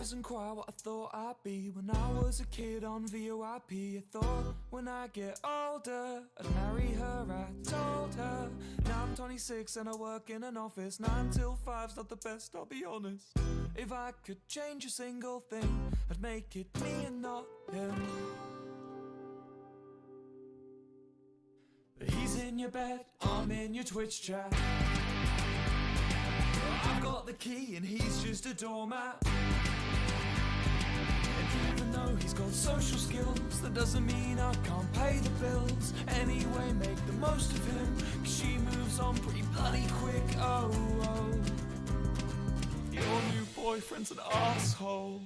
isn't quite what I thought I'd be. When I was a kid on VOIP, I thought when I get older I'd marry her. I told her. Now I'm 26 and I work in an office. 9 till 5's not the best, I'll be honest. If I could change a single thing, I'd make it me and not him. He's in your bed, I'm in your Twitch chat. I've got the key and he's just a doormat. And even though he's got social skills, that doesn't mean I can't pay the bills. Anyway, make the most of him, 'cause she moves on pretty bloody quick. Oh, oh. Your new boyfriend's an asshole.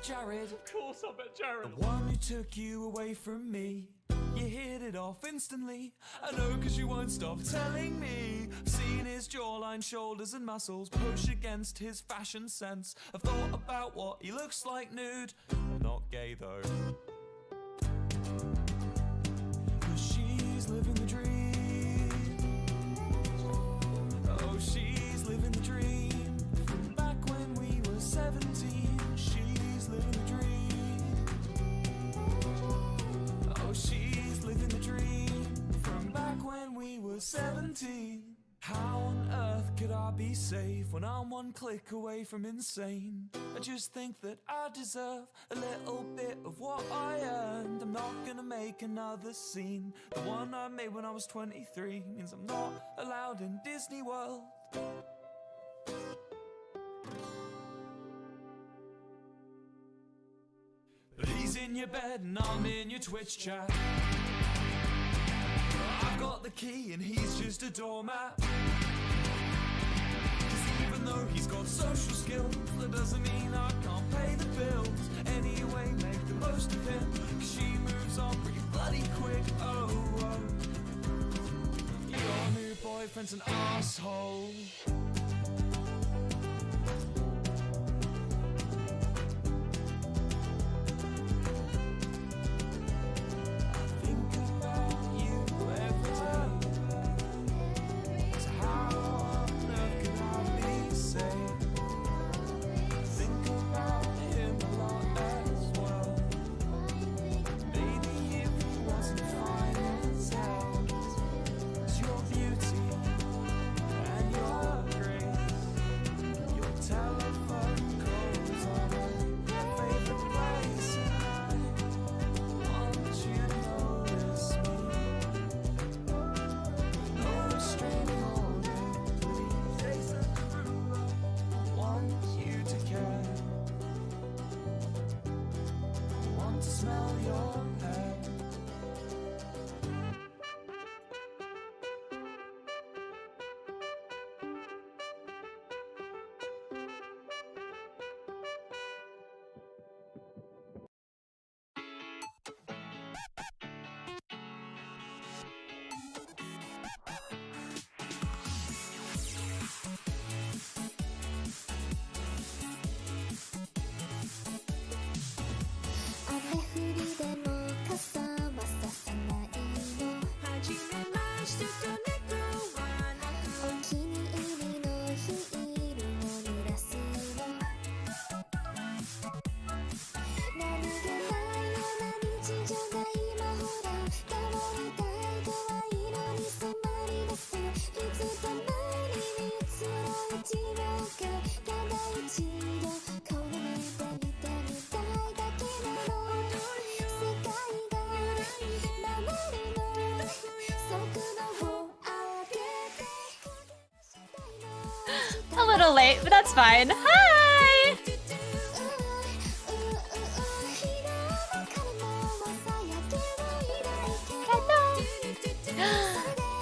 Jared, of course I bet Jared. The one who took you away from me. You hit it off instantly. I know, 'cause you won't stop telling me. I've seen his jawline, shoulders and muscles push against his fashion sense. I've thought about what he looks like nude. I'm not gay though. 'Cause she's living the dream. Oh, she's living the dream. From back when we were 17. She's living the dream. Oh, she's living the dream. From back when we were 17. How on earth could I be safe when I'm one click away from insane? I just think that I deserve a little bit of what I earned. I'm not gonna make another scene. The one I made when I was 23 means I'm not allowed in Disney World. But he's in your bed and I'm in your Twitch chat. I've got the key and he's just a doormat. 'Cause even though he's got social skills, that doesn't mean I can't pay the bills. Anyway, make the most of him, 'cause she moves on pretty bloody quick. Oh, oh. Your new boyfriend's an asshole. A little late, but that's fine. Hi!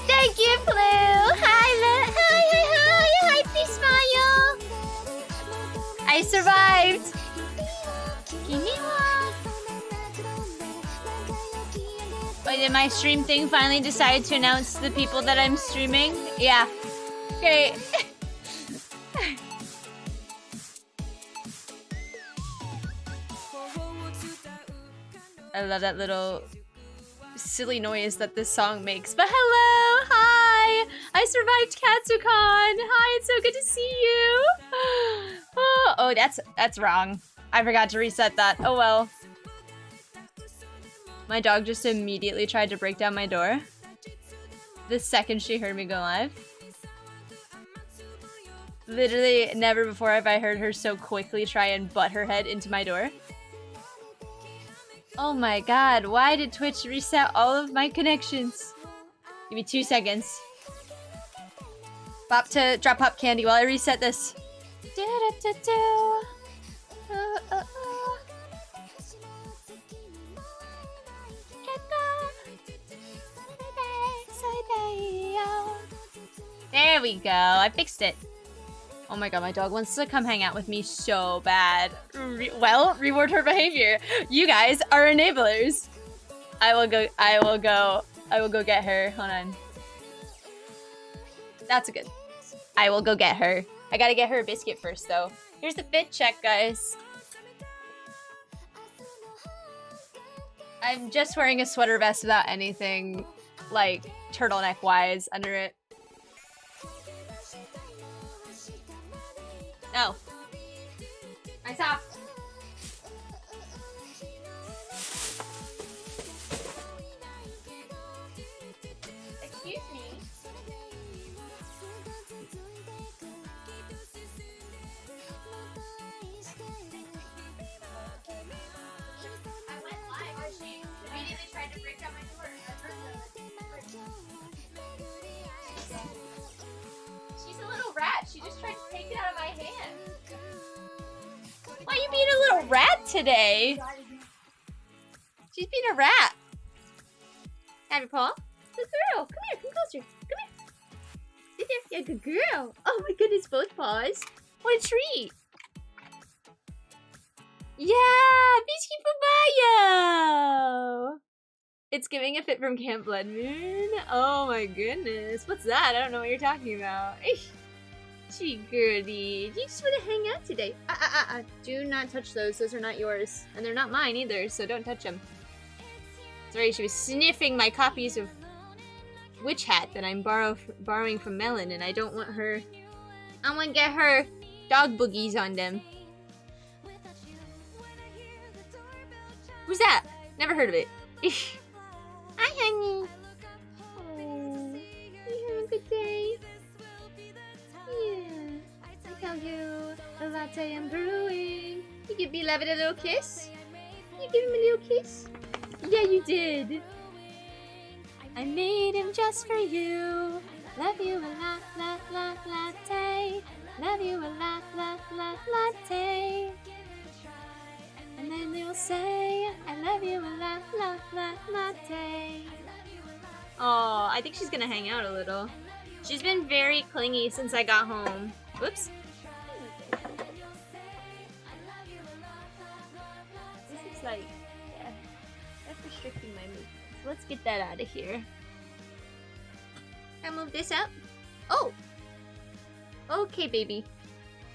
Thank you, Blue! Hi, hi, please smile! I survived! Konnichiwa! Did my stream thing finally decide to announce the people that I'm streaming? Yeah. Great. I love that little silly noise that this song makes. But hello! Hi! I survived Katsucon! Hi, it's so good to see you! Oh, that's wrong. I forgot to reset that. Oh well. My dog just immediately tried to break down my door the second she heard me go live. Literally never before have I heard her so quickly try and butt her head into my door. Oh my god, why did Twitch reset all of my connections? Give me 2 seconds. Bop to drop pop candy while I reset this. There we go, I fixed it. Oh my god, my dog wants to come hang out with me so bad. Well, reward her behavior. You guys are enablers. I will go get her. Hold on. That's good. I will go get her. I gotta get her a biscuit first though. Here's the fit check, guys. I'm just wearing a sweater vest without anything like turtleneck wise under it. No. My sock. Excuse me. I went live, or she immediately tried to break down my door. She's a little rat. She just tried to take it out of my hand. Why are you being a little rat today? She's being a rat. Have your paw? Good girl. Come here. Come closer. Come here. Sit there. Yeah, good girl. Oh my goodness, both paws. What a treat. Yeah, Biscuit Papaya. It's giving a fit from Camp Blood Moon. Oh my goodness. What's that? I don't know what you're talking about. Gee, girly. Do you just want to hang out today? Do not touch those. Those are not yours. And they're not mine either, so don't touch them. Sorry, she was sniffing my copies of Witch Hat that I'm borrowing from Melon, and I don't want her... I want to get her dog boogies on them. Who's that? Never heard of it. Hi, honey. Oh, you have a good day. Yeah, I tell you, the latte I'm brewing. You give beloved a little kiss? You give him a little kiss? Yeah, you did. I made him just for you. Love you a lot, latte. Love you a lot, latte. And then they'll say, I love you a lot, latte. Oh, I think she's gonna hang out a little. She's been very clingy since I got home. Whoops. This is like, yeah, that's restricting my movement. So let's get that out of here. Can I move this up? Oh! Okay, baby.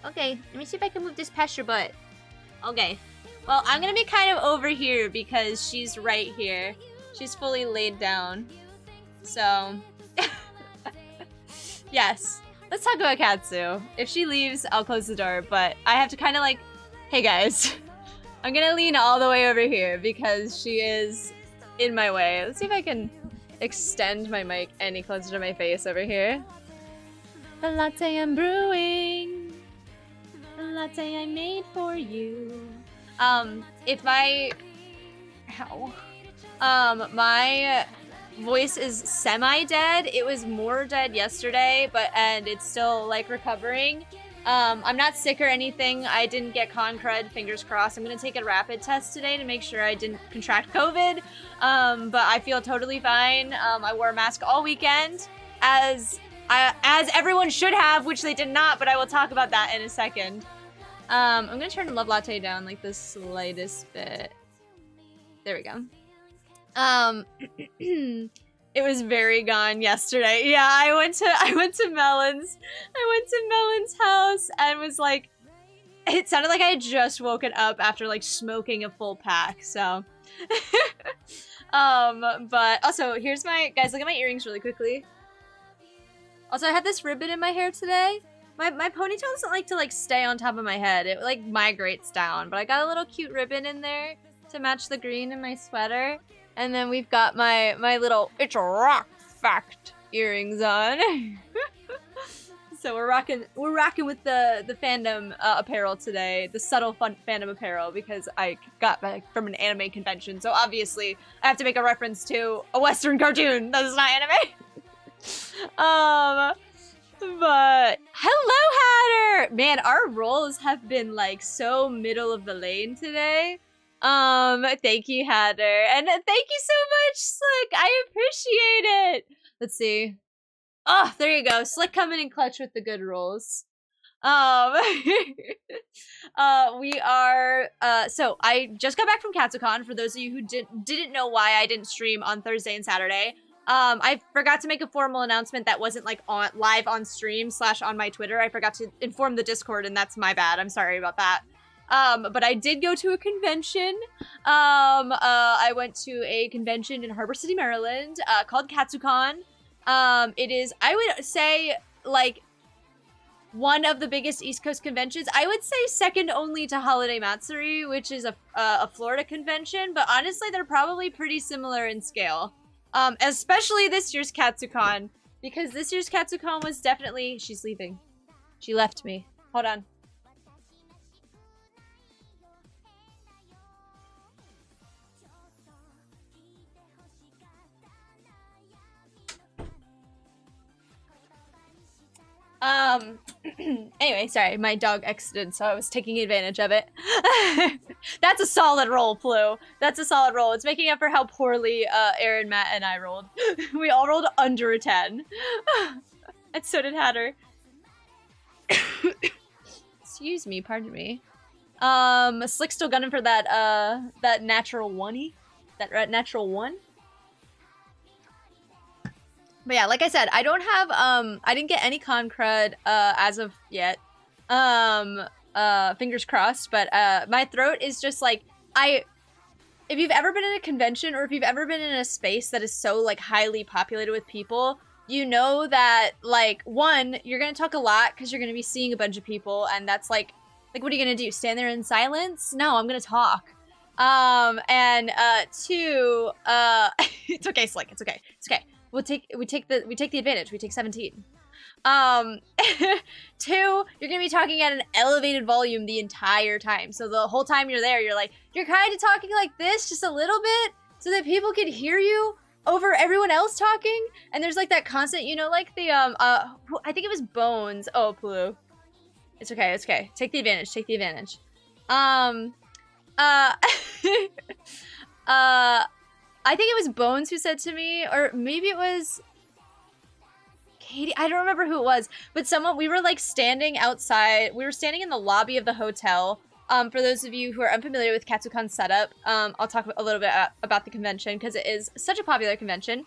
Okay, let me see if I can move this past your butt. Okay. Well, I'm gonna be kind of over here because she's right here. She's fully laid down. So, yes. Let's talk about Katsu. If she leaves, I'll close the door, but I have to kind of like, hey guys, I'm gonna lean all the way over here because she is in my way. Let's see if I can extend my mic any closer to my face over here. The latte I'm brewing, the latte I made for you. My voice is semi-dead. It was more dead yesterday, and it's still like recovering. I'm not sick or anything. I didn't get con crud, fingers crossed. I'm gonna take a rapid test today to make sure I didn't contract COVID. But I feel totally fine. I wore a mask all weekend, as everyone should have, which they did not, but I will talk about that in a second. I'm gonna turn Love Latte down like the slightest bit. There we go. It was very gone yesterday. Yeah, I went to Melon's house and was like, it sounded like I had just woken up after like smoking a full pack, so. But also, here's my, guys, look at my earrings really quickly. Also, I have this ribbon in my hair today. My ponytail doesn't like to like stay on top of my head. It like migrates down, but I got a little cute ribbon in there to match the green in my sweater. And then we've got my little It's a Rock Fact earrings on. So we're rocking with the fandom apparel today, the subtle fun fandom apparel, because I got back from an anime convention. So obviously I have to make a reference to a Western cartoon that is not anime. But hello, Hatter. Man, our roles have been like so middle of the lane today. Thank you, Hatter, and thank you so much, Slick. I appreciate it. Let's see. Oh, there you go. Slick coming in clutch with the good rolls. We are, so I just got back from Katsucon. For those of you who didn't know why I didn't stream on Thursday and Saturday, I forgot to make a formal announcement that wasn't like live on stream / on my Twitter. I forgot to inform the Discord, and that's my bad. I'm sorry about that. But I did go to a convention. I went to a convention in Harbor City, Maryland, called Katsucon. It is, I would say, like, one of the biggest East Coast conventions. I would say second only to Holiday Matsuri, which is a Florida convention, but honestly, they're probably pretty similar in scale. Especially this year's Katsucon, because this year's Katsucon was definitely, she's leaving. She left me. Hold on. Anyway, sorry, my dog exited, so I was taking advantage of it. That's a solid roll, Plu. That's a solid roll. It's making up for how poorly Aaron, Matt, and I rolled. We all rolled under a 10. And so did Hatter. Excuse me, pardon me. Slick's still gunning for that natural one-y. That natural one. But yeah, like I said, I don't have, I didn't get any con crud, as of yet. Fingers crossed, but, my throat is just like, if you've ever been in a convention, or if you've ever been in a space that is so, like, highly populated with people, you know that, like, one, you're gonna talk a lot, because you're gonna be seeing a bunch of people, and that's like, what are you gonna do, stand there in silence? No, I'm gonna talk. And, two, it's okay, Slick, it's okay, it's okay. We take the advantage. We take 17. 2, you're gonna be talking at an elevated volume the entire time. So the whole time you're there, you're kind of talking like this, just a little bit, so that people can hear you over everyone else talking. And there's like that constant, you know, like the I think it was Bones. Oh, Plu. It's okay. It's okay. Take the advantage. Take the advantage. I think it was Bones who said to me, or maybe it was Katie, I don't remember who it was, but we were like standing outside, we were standing in the lobby of the hotel. For those of you who are unfamiliar with Katsucon's setup, I'll talk a little bit about the convention, because it is such a popular convention.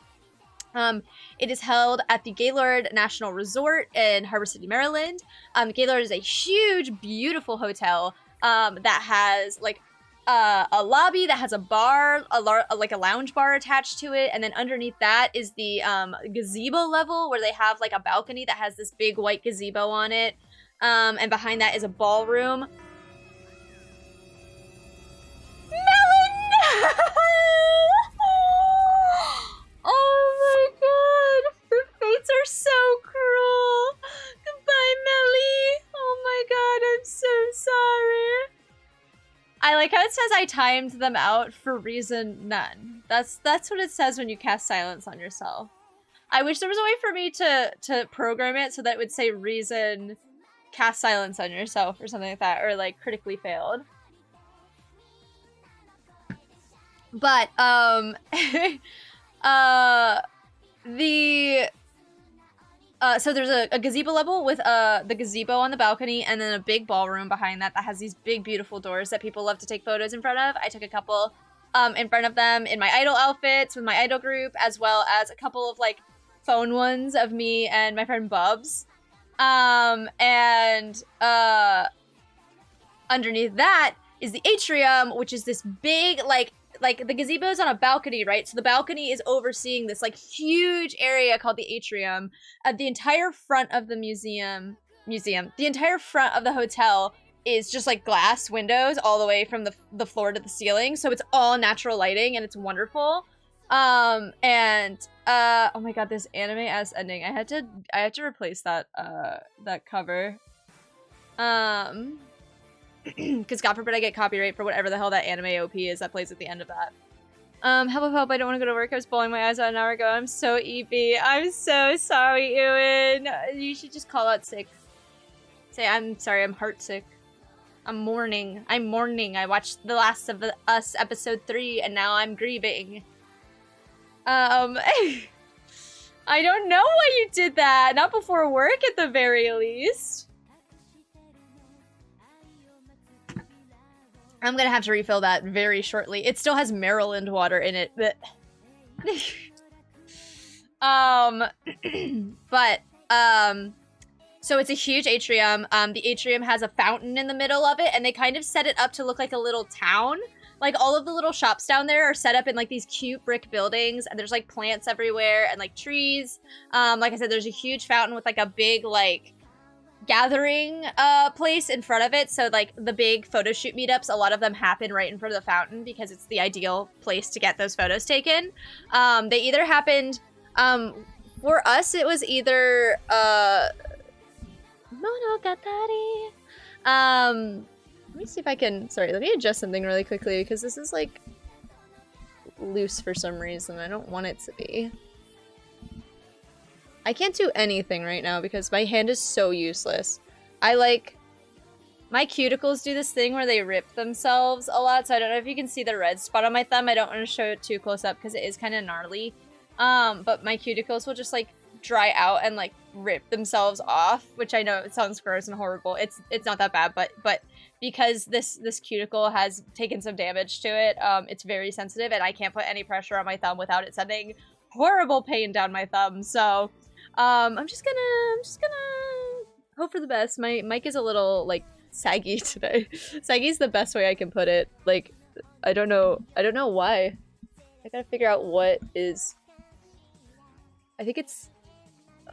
It is held at the Gaylord National Resort in Harbor City, Maryland. The Gaylord is a huge, beautiful hotel that has like a lobby that has a bar, like a lounge bar attached to it, and then underneath that is the gazebo level, where they have like a balcony that has this big white gazebo on it, and behind that is a ballroom. Melon! Oh my god, the fates are so cruel. Goodbye, Melly. Oh my god, I'm so sorry. I like how it says I timed them out for reason none. That's what it says when you cast silence on yourself. I wish there was a way for me to program it so that it would say reason cast silence on yourself or something like that, or like critically failed. But so there's a gazebo level with the gazebo on the balcony, and then a big ballroom behind that has these big, beautiful doors that people love to take photos in front of. I took a couple. in front of them in my idol outfits with my idol group, as well as a couple of like phone ones of me and my friend Bubs. Underneath that is the atrium, which is this big, like the gazebo is on a balcony, right? So the balcony is overseeing this like huge area called the atrium. The entire front of the the entire front of the hotel is just like glass windows all the way from the floor to the ceiling. So it's all natural lighting and it's wonderful. Oh my god, this anime ass ending. I had to replace that cover. Because God forbid I get copyright for whatever the hell that anime OP is that plays at the end of that. Help, I don't want to go to work. I was bawling my eyes out an hour ago. I'm so EP. I'm so sorry, Ewan. You should just call out sick. Say, I'm sorry, I'm heart sick. I'm mourning. I watched The Last of Us episode 3 and now I'm grieving. I don't know why you did that. Not before work at the very least. I'm gonna have to refill that very shortly. It still has Maryland water in it. So it's a huge atrium. The atrium has a fountain in the middle of it, and they kind of set it up to look like a little town. Like, all of the little shops down there are set up in, like, these cute brick buildings, and there's, like, plants everywhere and, like, trees. Like I said, there's a huge fountain with, like, a big, like, gathering place in front of it. So, like, the big photo shoot meetups, a lot of them happen right in front of the fountain because it's the ideal place to get those photos taken. They either happened, for us, it was either, Monogatari. Let me see if I can, sorry, let me adjust something really quickly because this is like loose for some reason. I don't want it to be. I can't do anything right now because my hand is so useless. My cuticles do this thing where they rip themselves a lot, so I don't know if you can see the red spot on my thumb. I don't want to show it too close up because it is kind of gnarly. But my cuticles will just like dry out and like rip themselves off, which I know it sounds gross and horrible. It's not that bad, but because this cuticle has taken some damage to it, it's very sensitive and I can't put any pressure on my thumb without it sending horrible pain down my thumb. So I'm just gonna hope for the best. My mic is a little like saggy today. Saggy's the best way I can put it. Like, I don't know why. I gotta figure out what is. I think it's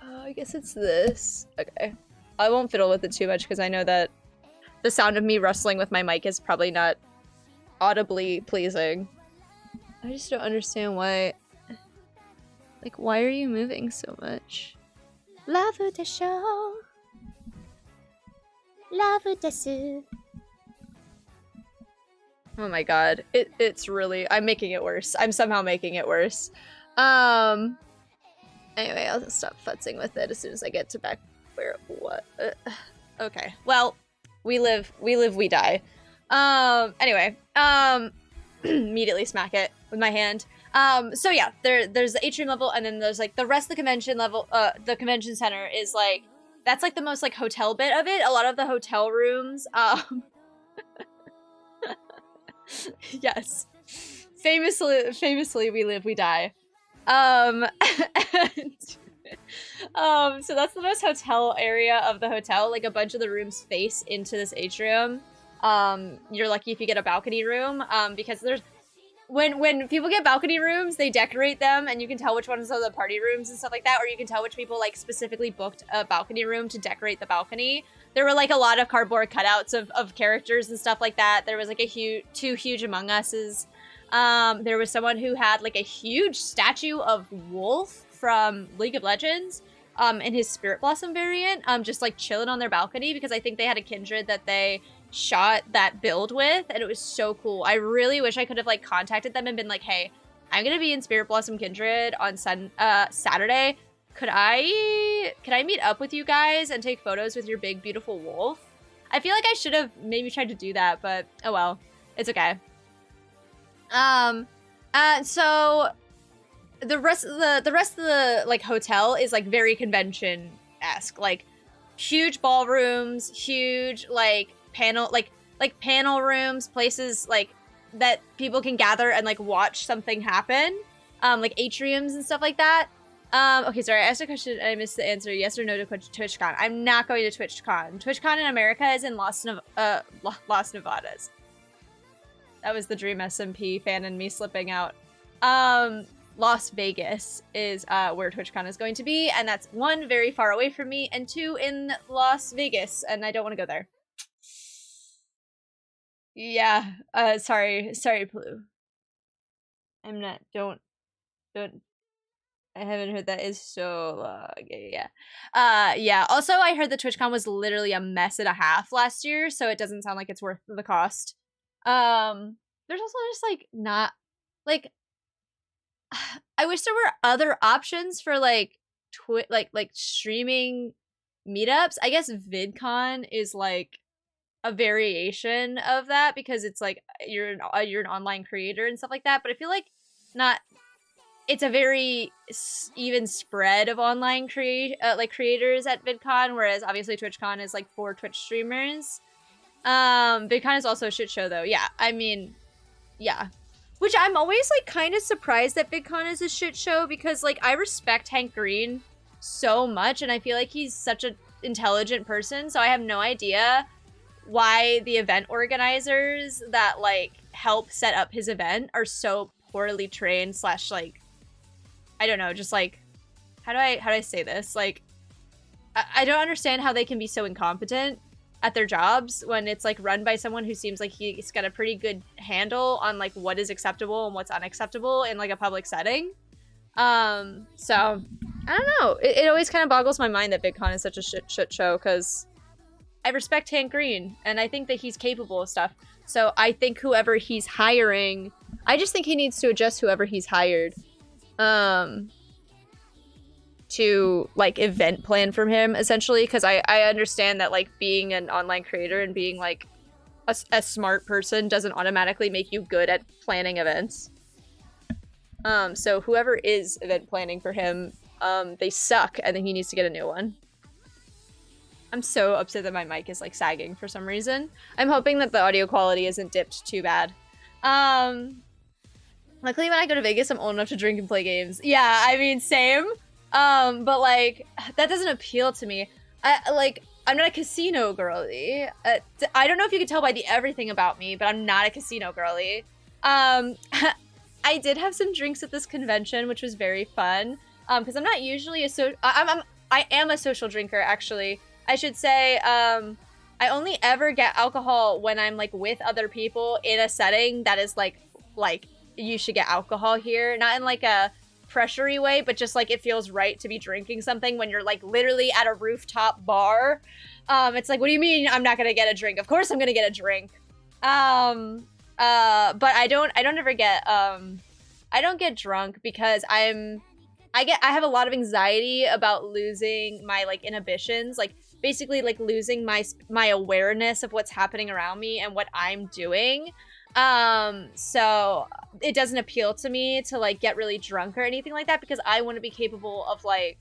I guess it's this. Okay. I won't fiddle with it too much because I know that the sound of me wrestling with my mic is probably not audibly pleasing. I just don't understand why. Like, why are you moving so much? Love the show. Love desu. Oh my god. It's really, I'm making it worse. I'm somehow making it worse. Anyway, I'll stop futzing with it as soon as I get to back where what. Okay. Well, we live, we die. Anyway, immediately smack it with my hand. So yeah, there's the atrium level, and then there's like the rest of the convention level. The convention center is like, that's like the most like hotel bit of it. A lot of the hotel rooms. Yes, famously, we live, we die. And, so that's the most hotel area of the hotel. Like, a bunch of the rooms face into this atrium. You're lucky if you get a balcony room, because there's, when people get balcony rooms, they decorate them, and you can tell which ones are the party rooms and stuff like that, or you can tell which people, like, specifically booked a balcony room to decorate the balcony. There were, like, a lot of cardboard cutouts of characters and stuff like that. There was, like, two huge Among Us's. There was someone who had, like, a huge statue of Wolf from League of Legends, in his Spirit Blossom variant, just, like, chilling on their balcony, because I think they had a kindred that they shot that build with, and it was so cool. I really wish I could have, like, contacted them and been like, hey, I'm gonna be in Spirit Blossom Kindred on Saturday. Could I meet up with you guys and take photos with your big, beautiful wolf? I feel like I should have maybe tried to do that, but oh well. It's okay. So the rest of the like hotel is like very convention-esque, like huge ballrooms, huge like panel rooms, places like that people can gather and like watch something happen, like atriums and stuff like that. Okay, sorry, I asked a question and I missed the answer. Yes or no to TwitchCon? I'm not going to TwitchCon. TwitchCon in America is in Las Nevadas. That was the Dream SMP fan and me slipping out. Las Vegas is where TwitchCon is going to be, and that's 1, very far away from me, and 2, in Las Vegas, and I don't want to go there. Yeah, sorry, Blue. I'm not, don't. I haven't heard that is so long. Yeah. Also, I heard that TwitchCon was literally a mess and a half last year, so it doesn't sound like it's worth the cost. There's also just like not like I wish there were other options for like like streaming meetups. I guess VidCon is like a variation of that because it's like you're an online creator and stuff like that. But I feel like not. It's a very even spread of online creators at VidCon, whereas obviously TwitchCon is like for Twitch streamers. VidCon is also a shit show though. Yeah, I mean, yeah. Which I'm always like kind of surprised that VidCon is a shit show because like I respect Hank Green so much and I feel like he's such an intelligent person, so I have no idea why the event organizers that like help set up his event are so poorly trained / like I don't know, just like how do I say this? Like I don't understand how they can be so incompetent at their jobs when it's like run by someone who seems like he's got a pretty good handle on like what is acceptable and what's unacceptable in like a public setting. So I don't know. It always kind of boggles my mind that VidCon is such a shit show because I respect Hank Green and I think that he's capable of stuff. So I think whoever he's hiring, I just think he needs to adjust whoever he's hired to like event plan from him essentially, because I understand that like being an online creator and being like a smart person doesn't automatically make you good at planning events. So whoever is event planning for him, they suck. I think he needs to get a new one. I'm so upset that my mic is like sagging for some reason. I'm hoping that the audio quality isn't dipped too bad. Luckily when I go to Vegas, I'm old enough to drink and play games. Yeah, I mean, same. But like, that doesn't appeal to me. I'm not a casino girly. I don't know if you can tell by the everything about me, but I'm not a casino girly. I did have some drinks at this convention, which was very fun. Because I'm not usually I am a social drinker, actually. I should say, I only ever get alcohol when I'm like with other people in a setting that is like you should get alcohol here. Not in like a pressury way, but just like it feels right to be drinking something when you're like literally at a rooftop bar. It's like, what do you mean I'm not gonna get a drink? Of course I'm gonna get a drink. But I don't get drunk because I have a lot of anxiety about losing my like inhibitions, like basically like losing my awareness of what's happening around me and what I'm doing. So it doesn't appeal to me to like get really drunk or anything like that because I want to be capable of like,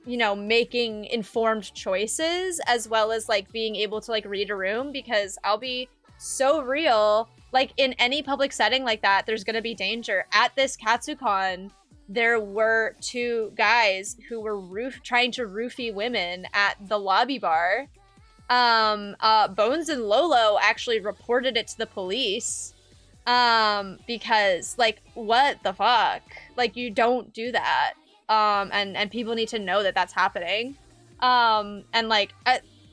you know, making informed choices as well as like being able to like read a room, because I'll be so real, like in any public setting like that, there's gonna be danger. At this Katsucon, there were 2 guys who were trying to roofie women at the lobby bar. Bones and Lolo actually reported it to the police. Because like, what the fuck? Like, you don't do that. And people need to know that that's happening. And like,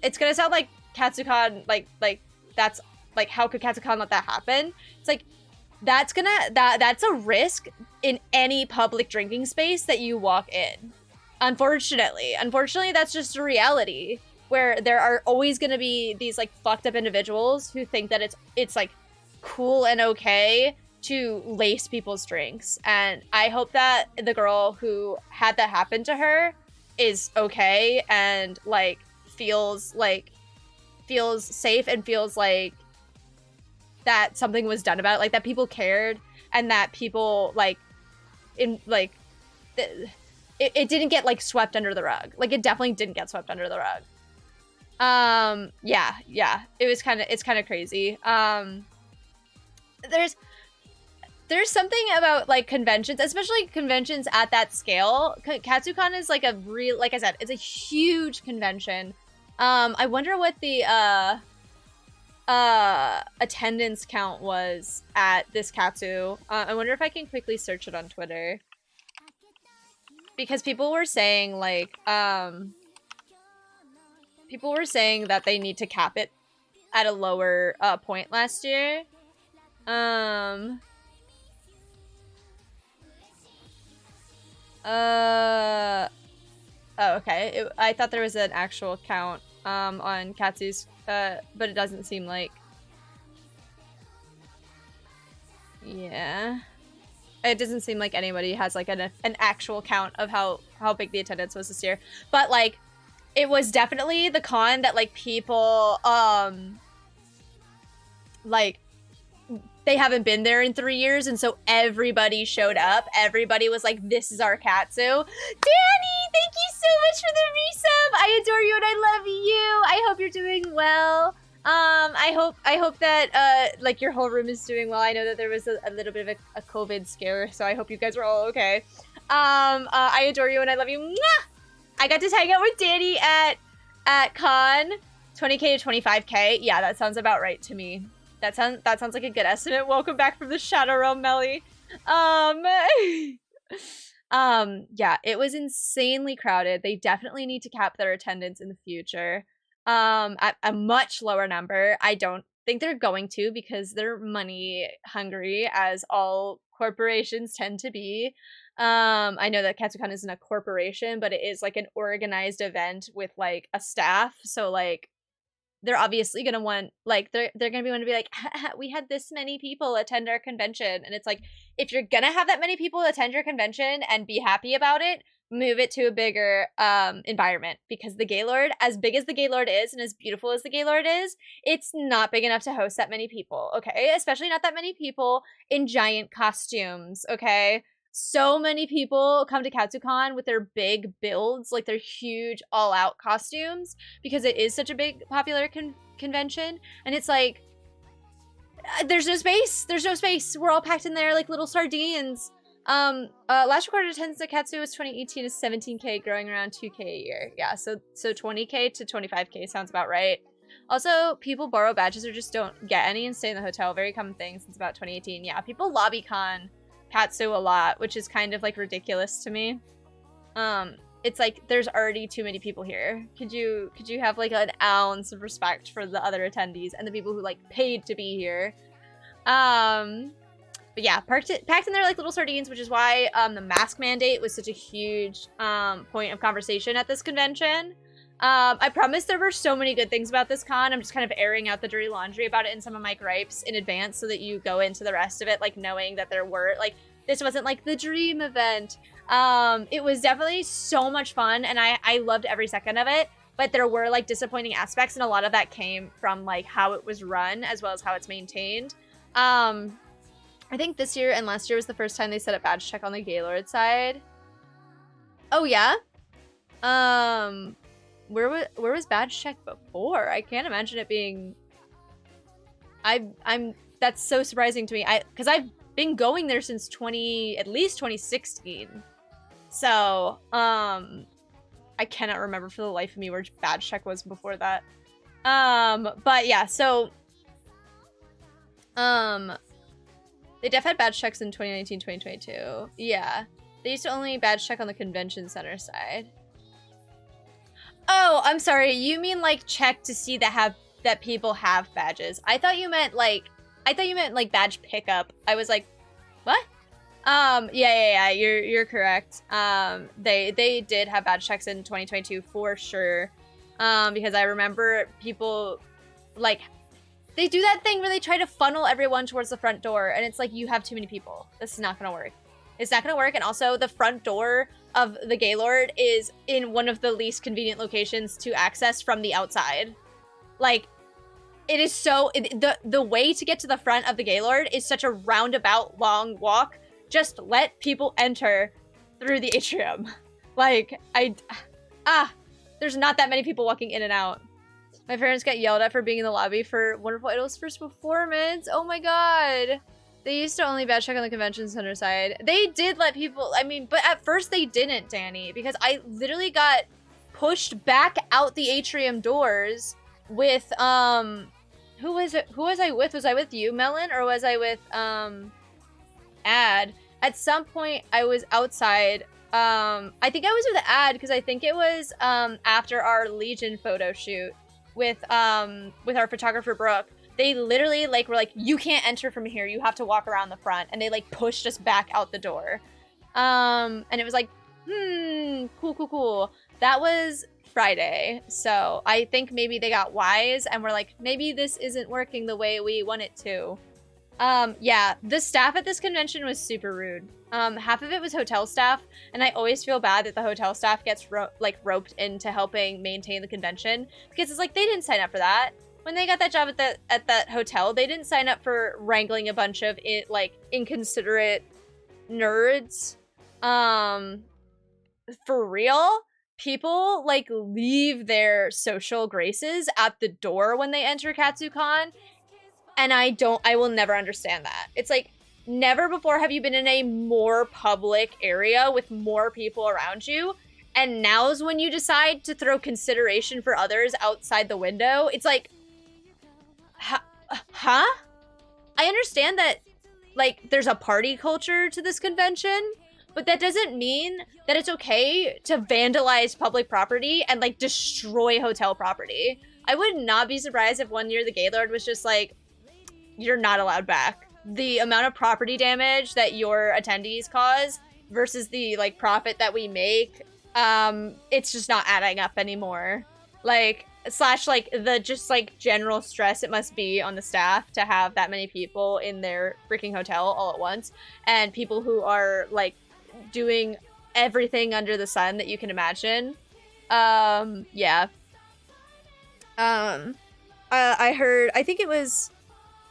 it's gonna sound like Katsucon, like that's like, how could Katsucon let that happen? It's like, that's a risk in any public drinking space that you walk in. Unfortunately, that's just a reality where there are always going to be these like fucked up individuals who think that it's like cool and okay to lace people's drinks. And I hope that the girl who had that happen to her is okay and like feels safe and feels like that something was done about it, like that people cared and that people like in like it didn't get like swept under the rug. Like it definitely didn't get swept under the rug. Yeah, it's kind of crazy. there's something about like conventions, especially conventions at that scale. Katsucon is like a real, like I said, it's a huge convention. I wonder what the attendance count was at this Katsu. I wonder if I can quickly search it on Twitter. Because people were saying like people were saying that they need to cap it at a lower point last year. Oh, okay. I thought there was an actual count on Katsu's, but it doesn't seem like. Yeah. It doesn't seem like anybody has like an actual count of how big the attendance was this year. But like, it was definitely the con that like people, like, they haven't been there in 3 years, and so everybody showed up. Everybody was like, this is our Katsu. Danny, thank you so much for the resub. I adore you and I love you. I hope you're doing well. I hope that, like, your whole room is doing well. I know that there was a little bit of a COVID scare, so I hope you guys are all okay. I adore you and I love you. Mwah! I got to hang out with Danny at con. 20k to 25k. Yeah, that sounds about right to me. That sounds like a good estimate. Welcome back from the Shadow Realm, Melly. Yeah, it was insanely crowded. They definitely need to cap their attendance in the future. At a much lower number. I don't think they're going to, because they're money hungry, as all corporations tend to be. I know that Katsucon isn't a corporation, but it is like an organized event with like a staff. So like, they're obviously gonna want, like, they're gonna be like, we had this many people attend our convention, and it's like, if you're gonna have that many people attend your convention and be happy about it, move it to a bigger environment, because the Gaylord, as big as the Gaylord is and as beautiful as the Gaylord is, it's not big enough to host that many people, okay? Especially not that many people in giant costumes, okay? So many people come to Katsucon with their big builds, like their huge all-out costumes, because it is such a big, popular convention, and it's like, there's no space. There's no space. We're all packed in there like little sardines. Last recorded attendance at Katsu was 2018 is 17k, growing around 2k a year. Yeah, so 20k to 25k sounds about right. Also, people borrow badges or just don't get any and stay in the hotel. Very common thing since about 2018. Yeah, people lobby con Katsu a lot, which is kind of like ridiculous to me. It's like there's already too many people here. Could you have like an ounce of respect for the other attendees and the people who like paid to be here? But yeah, packed in there like little sardines, which is why the mask mandate was such a huge point of conversation at this convention. I promise there were so many good things about this con. I'm just kind of airing out the dirty laundry about it in some of my gripes in advance, so that you go into the rest of it like knowing that there were like, this wasn't like the dream event. It was definitely so much fun, and I loved every second of it, but there were like disappointing aspects, and a lot of that came from like how it was run as well as how it's maintained. I think this year and last year was the first time they set up badge check on the Gaylord side. Oh yeah? Where was badge check before? I can't imagine it being. That's so surprising to me. Because I've been going there since at least 2016. So, I cannot remember for the life of me where badge check was before that. But yeah, so, they def had badge checks in 2019, 2022. Yeah. They used to only badge check on the convention center side. Oh, I'm sorry. You mean like check to see that people have badges. I thought you meant like badge pickup. I was like, what? Yeah. You're correct. They did have badge checks in 2022 for sure. Because I remember people like, they do that thing where they try to funnel everyone towards the front door, and it's like, you have too many people. This is not gonna work. It's not gonna work. And also the front door of the Gaylord is in one of the least convenient locations to access from the outside. Like, it is so, the way to get to the front of the Gaylord is such a roundabout long walk. Just let people enter through the atrium. Like, there's not that many people walking in and out. My parents got yelled at for being in the lobby for Wonderful Idol's first performance. Oh my god. They used to only badge check on the convention center side. They did let people, I mean, but at first they didn't, Danny, because I literally got pushed back out the atrium doors with, who was I with? Was I with you, Melon, or was I with, Ad? At some point, I was outside. I think I was with Ad, because I think it was, after our Legion photo shoot with our photographer, Brooke. They literally, like, were like, you can't enter from here. You have to walk around the front. And they, like, pushed us back out the door. And it was like, cool. That was Friday. So I think maybe they got wise and were like, maybe this isn't working the way we want it to. Yeah, the staff at this convention was super rude. Half of it was hotel staff, and I always feel bad that the hotel staff gets roped into helping maintain the convention, because it's like, they didn't sign up for that. When they got that job at that hotel, they didn't sign up for wrangling a bunch of inconsiderate nerds. For real, people like leave their social graces at the door when they enter Katsucon, and I will never understand that. It's like, never before have you been in a more public area with more people around you, and now's when you decide to throw consideration for others outside the window. It's like, huh? I understand that, like, there's a party culture to this convention, but that doesn't mean that it's okay to vandalize public property and, like, destroy hotel property. I would not be surprised if one year the Gaylord was just like, you're not allowed back. The amount of property damage that your attendees cause versus the, like, profit that we make, it's just not adding up anymore. Like, / like, the just, like, general stress it must be on the staff to have that many people in their freaking hotel all at once, and people who are, like, doing everything under the sun that you can imagine. Yeah. I heard, I think it was,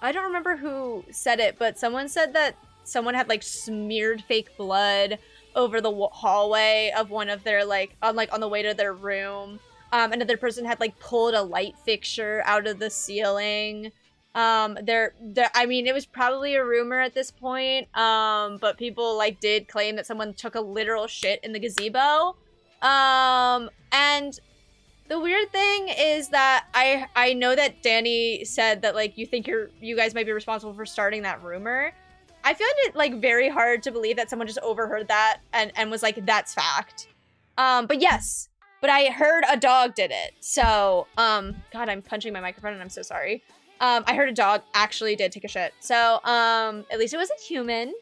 I don't remember who said it, but someone said that someone had, like, smeared fake blood over the hallway of one of their, like, on the way to their room. Another person had, like, pulled a light fixture out of the ceiling. I mean, it was probably a rumor at this point, but people, like, did claim that someone took a literal shit in the gazebo. And the weird thing is that I know that Danny said that, like, you think you guys might be responsible for starting that rumor. I found it, like, very hard to believe that someone just overheard that and was like, that's fact. But yes, but I heard a dog did it. So, God, I'm punching my microphone and I'm so sorry. I heard a dog actually did take a shit. So, at least it wasn't human.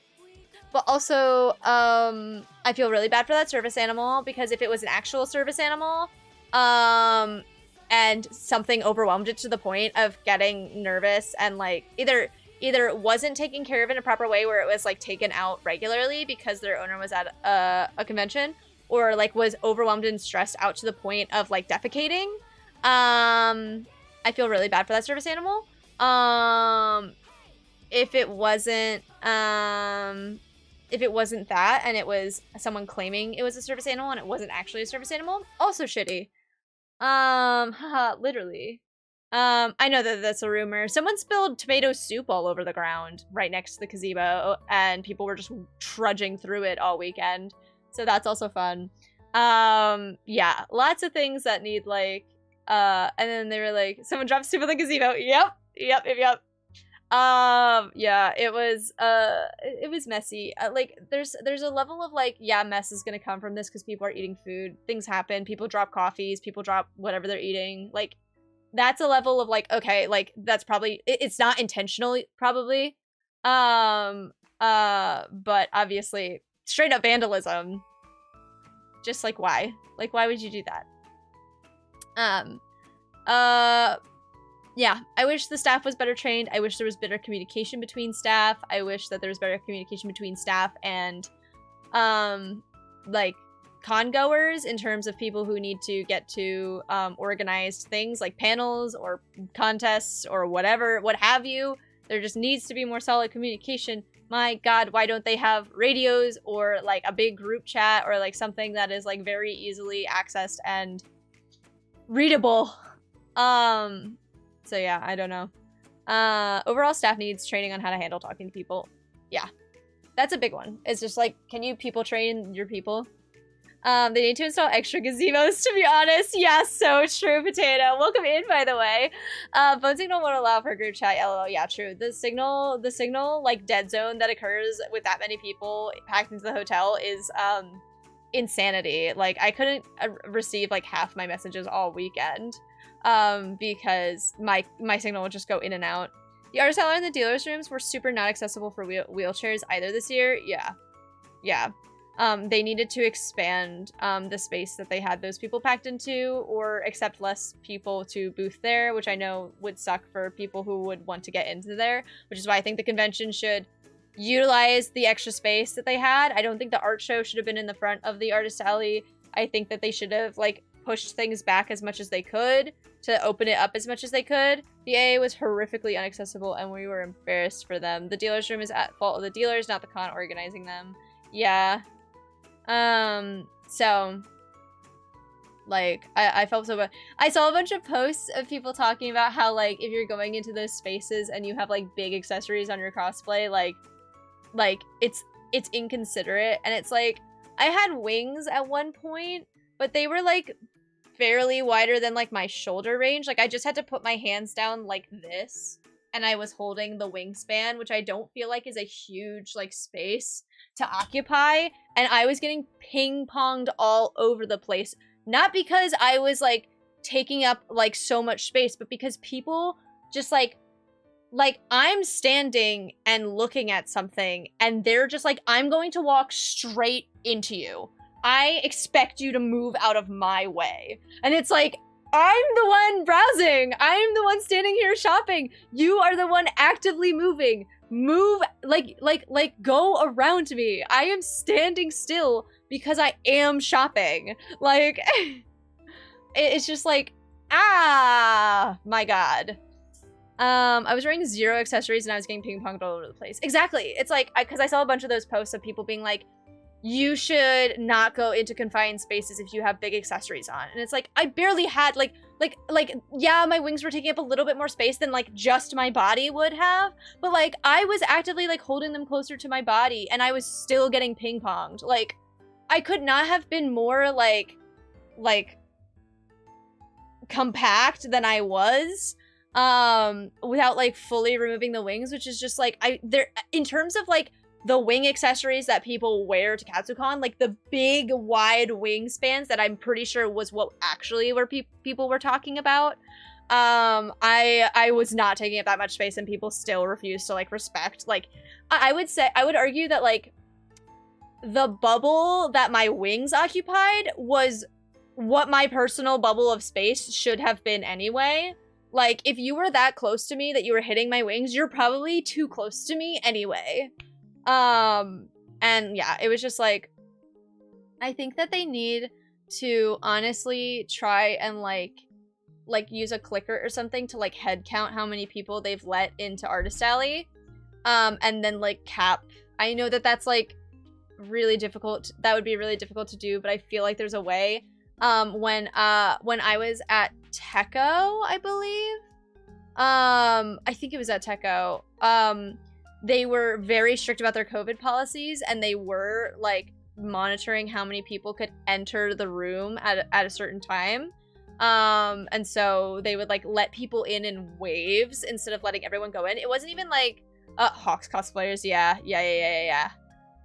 But also, I feel really bad for that service animal, because if it was an actual service animal, and something overwhelmed it to the point of getting nervous and, like, either it wasn't taken care of in a proper way where it was, like, taken out regularly because their owner was at a convention, or, like, was overwhelmed and stressed out to the point of, like, defecating. I feel really bad for that service animal. If it wasn't that, and it was someone claiming it was a service animal and it wasn't actually a service animal, also shitty. Literally. I know that that's a rumor. Someone spilled tomato soup all over the ground right next to the gazebo, and people were just trudging through it all weekend. So that's also fun. Yeah, lots of things that need, like, and then they were like, someone dropped soup on the gazebo. Yep. Yeah, it was messy. Like, there's a level of, like, yeah, mess is gonna come from this because people are eating food. Things happen. People drop coffees. People drop whatever they're eating. Like, that's a level of, like, okay, like, that's probably, it's not intentional, probably. But obviously, straight up vandalism. Just, like, why? Like, why would you do that? Yeah, I wish the staff was better trained. I wish there was better communication between staff. I wish that there was better communication between staff and, like, con-goers, in terms of people who need to get to organized things like panels or contests or whatever, what have you. There just needs to be more solid communication. My God, why don't they have radios or, like, a big group chat or, like, something that is, like, very easily accessed and readable? So yeah, I don't know. Overall staff needs training on how to handle talking to people. Yeah, that's a big one. It's just like, can you people train your people? They need to install extra gazebos, to be honest. Yeah, so true, Potato. Welcome in, by the way. Phone signal won't allow for group chat, LOL. Yeah, true. The signal, like, dead zone that occurs with that many people packed into the hotel is, insanity. Like, I couldn't receive, like, half my messages all weekend, because my signal would just go in and out. The artist alley and the dealer's rooms were super not accessible for wheelchairs either this year. Yeah. They needed to expand the space that they had those people packed into, or accept less people to booth there, which I know would suck for people who would want to get into there, which is why I think the convention should utilize the extra space that they had. I don't think the art show should have been in the front of the artist alley. I think that they should have, like, pushed things back as much as they could to open it up as much as they could. The AA was horrifically inaccessible, and we were embarrassed for them. The dealer's room is at fault of the dealers, not the con organizing them. Yeah. So, like, I felt so bad. I saw a bunch of posts of people talking about how, like, if you're going into those spaces and you have, like, big accessories on your cosplay, like, it's inconsiderate. And it's like, I had wings at one point, but they were, like, barely wider than, like, my shoulder range. Like, I just had to put my hands down like this, and I was holding the wingspan, which I don't feel like is a huge, like, space to occupy, and I was getting ping-ponged all over the place. Not because I was, like, taking up, like, so much space, but because people just, like, I'm standing and looking at something, and they're just like, I'm going to walk straight into you. I expect you to move out of my way. And it's like, I'm the one browsing. I'm the one standing here shopping. You are the one actively moving. Move, like, go around me. I am standing still because I am shopping. Like, it's just like, my God. I was wearing 0 accessories and I was getting ping-ponged all over the place. Exactly. It's like, because I saw a bunch of those posts of people being like, you should not go into confined spaces if you have big accessories on. And it's like, I barely had, like, yeah, my wings were taking up a little bit more space than, like, just my body would have. But, like, I was actively, like, holding them closer to my body, and I was still getting ping-ponged. Like, I could not have been more, like, compact than I was, without, like, fully removing the wings, which is just, like, in terms of, like, the wing accessories that people wear to Katsucon, like the big wide wingspans that I'm pretty sure was what actually were people were talking about. I was not taking up that much space, and people still refused to, like, respect. Like, I would argue that, like, the bubble that my wings occupied was what my personal bubble of space should have been anyway. Like, if you were that close to me that you were hitting my wings, you're probably too close to me anyway. And yeah, it was just like, I think that they need to honestly try and like use a clicker or something to, like, head count how many people they've let into Artist Alley, and then, like, cap. I know that that's, like, really difficult. That would be really difficult to do, but I feel like there's a way. When I was at Techo, I believe, I think it was at Techo, they were very strict about their COVID policies, and they were, like, monitoring how many people could enter the room at a certain time. And so they would, like, let people in waves instead of letting everyone go in. It wasn't even, like, Hawks cosplayers, yeah.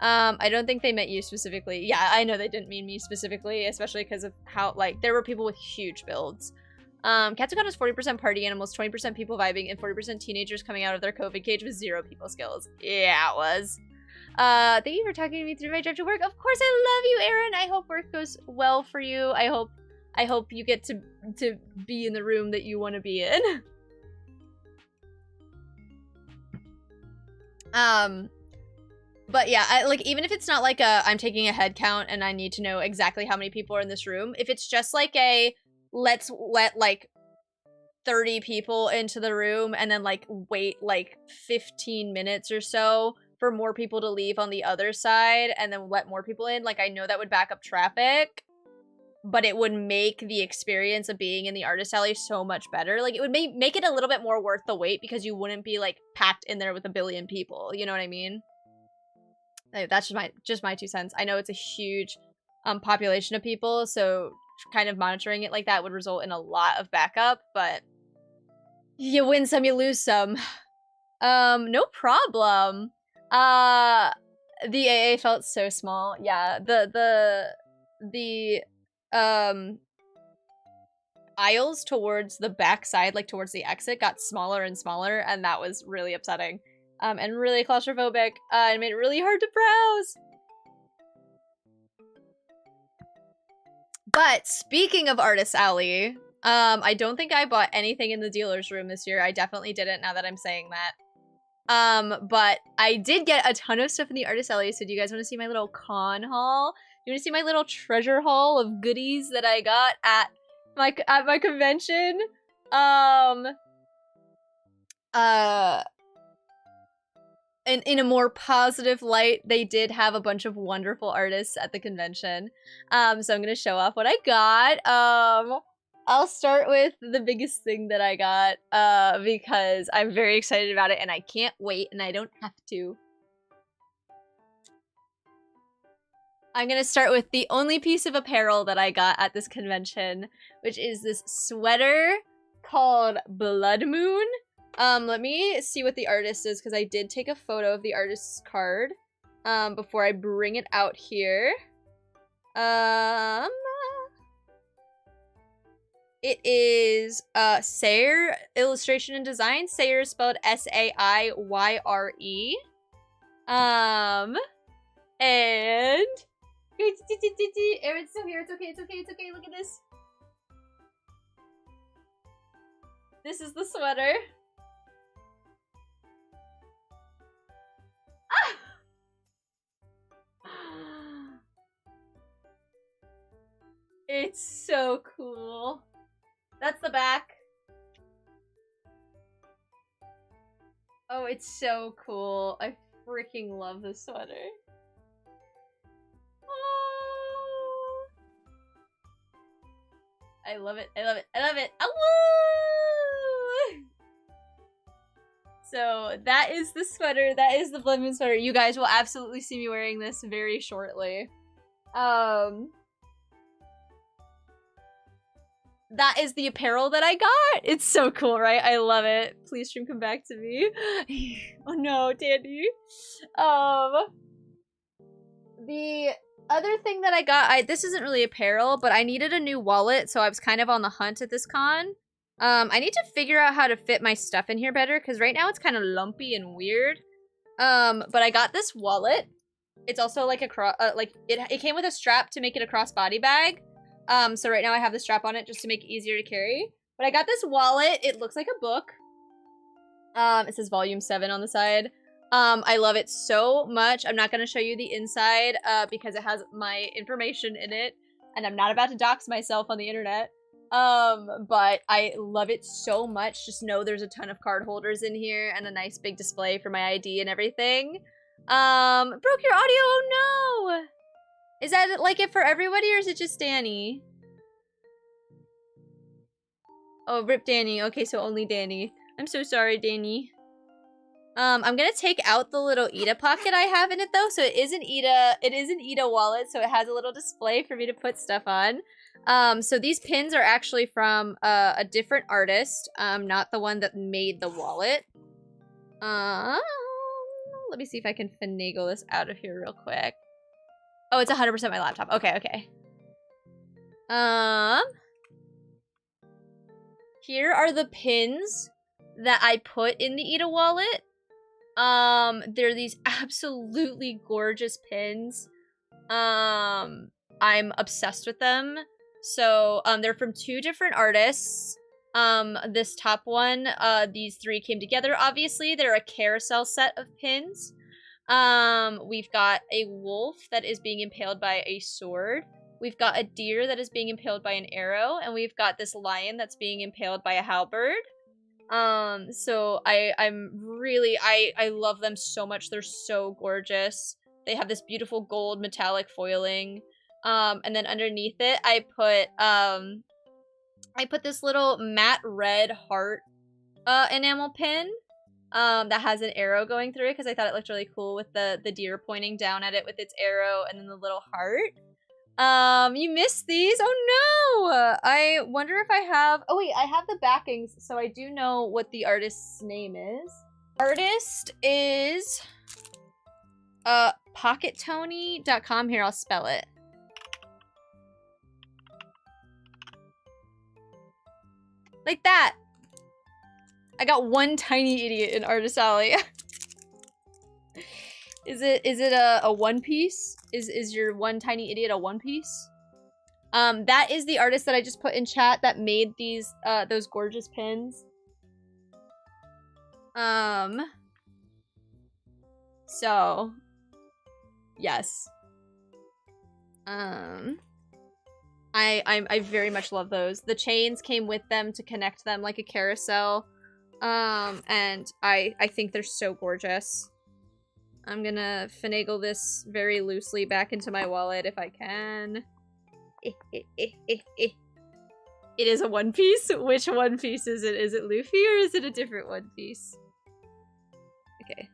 I don't think they meant you specifically. Yeah, I know they didn't mean me specifically, especially because of how, like, there were people with huge builds. Katsucon was 40% party animals, 20% people vibing, and 40% teenagers coming out of their COVID cage with 0 people skills. Yeah, it was. Thank you for talking to me through my drive to work. Of course, I love you, Aaron. I hope work goes well for you. I hope you get to be in the room that you want to be in. But yeah, like, even if it's not like I'm taking a head count and I need to know exactly how many people are in this room, if it's just like let's let, like, 30 people into the room and then, like, wait, like, 15 minutes or so for more people to leave on the other side and then let more people in, like, I know that would back up traffic. but it would make the experience of being in the artist alley so much better. Like, it would make it a little bit more worth the wait because you wouldn't be, like, packed in there with a billion people. You know what I mean? Like, that's just my 2 cents. I know it's a huge population of people, so kind of monitoring it like that would result in a lot of backup, but you win some, you lose some. No problem. The AA felt so small. Yeah, the aisles towards the back side, like towards the exit, got smaller and smaller, and that was really upsetting. And really claustrophobic, and made it really hard to browse. But speaking of Artist Alley, I don't think I bought anything in the dealer's room this year. I definitely didn't, now that I'm saying that. But I did get a ton of stuff in the Artist Alley, so do you guys want to see my little con haul? Do you want to see my little treasure haul of goodies that I got at my convention? In a more positive light, they did have a bunch of wonderful artists at the convention. So I'm gonna show off what I got. I'll start with the biggest thing that I got, because I'm very excited about it and I can't wait and I don't have to. I'm gonna start with the only piece of apparel that I got at this convention, which is this sweater called Blood Moon. Let me see what the artist is, because I did take a photo of the artist's card, before I bring it out here. It is, Sayre Illustration and Design. Sayre is spelled S-A-I-Y-R-E. And... Aaron's still here, it's okay, look at this. This is the sweater. It's so cool. That's the back. Oh, it's so cool. I freaking love this sweater. Oh. I love it. I love it. I love it. Oh, woo! So that is the sweater. That is the Blood Moon sweater. You guys will absolutely see me wearing this very shortly. That is the apparel that I got. It's so cool, right? I love it. Please stream, come back to me. Oh no, Dandy. The other thing that I got, this isn't really apparel, but I needed a new wallet, so I was kind of on the hunt at this con. I need to figure out how to fit my stuff in here better, because right now it's kind of lumpy and weird. But I got this wallet. It's also like it came with a strap to make it a crossbody bag. So right now I have the strap on it just to make it easier to carry. But I got this wallet. It looks like a book. It says volume 7 on the side. I love it so much. I'm not going to show you the inside, because it has my information in it. And I'm not about to dox myself on the internet. But I love it so much. Just know there's a ton of card holders in here and a nice big display for my ID and everything. Broke your audio, oh no! Is that like it for everybody, or is it just Danny? Oh, rip Danny. Okay, so only Danny. I'm so sorry, Danny. I'm gonna take out the little Ida pocket I have in it though. So it is an Ida wallet, so it has a little display for me to put stuff on. So these pins are actually from a different artist, not the one that made the wallet. Let me see if I can finagle this out of here real quick. Oh, it's 100% my laptop. Okay. Here are the pins that I put in the Ida wallet. They're these absolutely gorgeous pins. I'm obsessed with them. So, they're from 2 different artists. This top one, these 3 came together, obviously. They're a carousel set of pins. We've got a wolf that is being impaled by a sword. We've got a deer that is being impaled by an arrow. And we've got this lion that's being impaled by a halberd. So I love them so much. They're so gorgeous. They have this beautiful gold metallic foiling. And then underneath it, I put this little matte red heart enamel pin that has an arrow going through it because I thought it looked really cool with the deer pointing down at it with its arrow and then the little heart. You missed these? Oh no! I wonder if I have... Oh wait, I have the backings, so I do know what the artist's name is. Artist is... PocketTony.com. Here, I'll spell it. Like that! I got one tiny idiot in Artist Alley. Is it a one piece? Is your one tiny idiot a one piece? That is the artist that I just put in chat that made these those gorgeous pins. So yes. I very much love those. The chains came with them to connect them like a carousel. And I think they're so gorgeous. I'm gonna finagle this very loosely back into my wallet if I can. It is a one piece? Which one piece is it? Is it Luffy or is it a different one piece? Okay.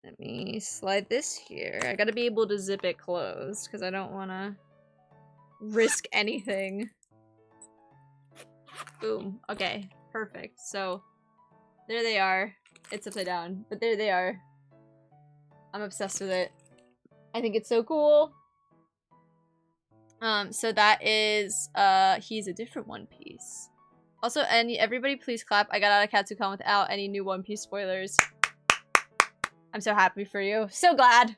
Let me slide this here. I gotta be able to zip it closed because I don't want to risk anything. Boom. Okay. Perfect. So, there they are. It's upside down, but there they are. I'm obsessed with it. I think it's so cool. So that is, he's a different One Piece. Also, everybody please clap. I got out of Katsucon without any new One Piece spoilers. I'm so happy for you. So glad.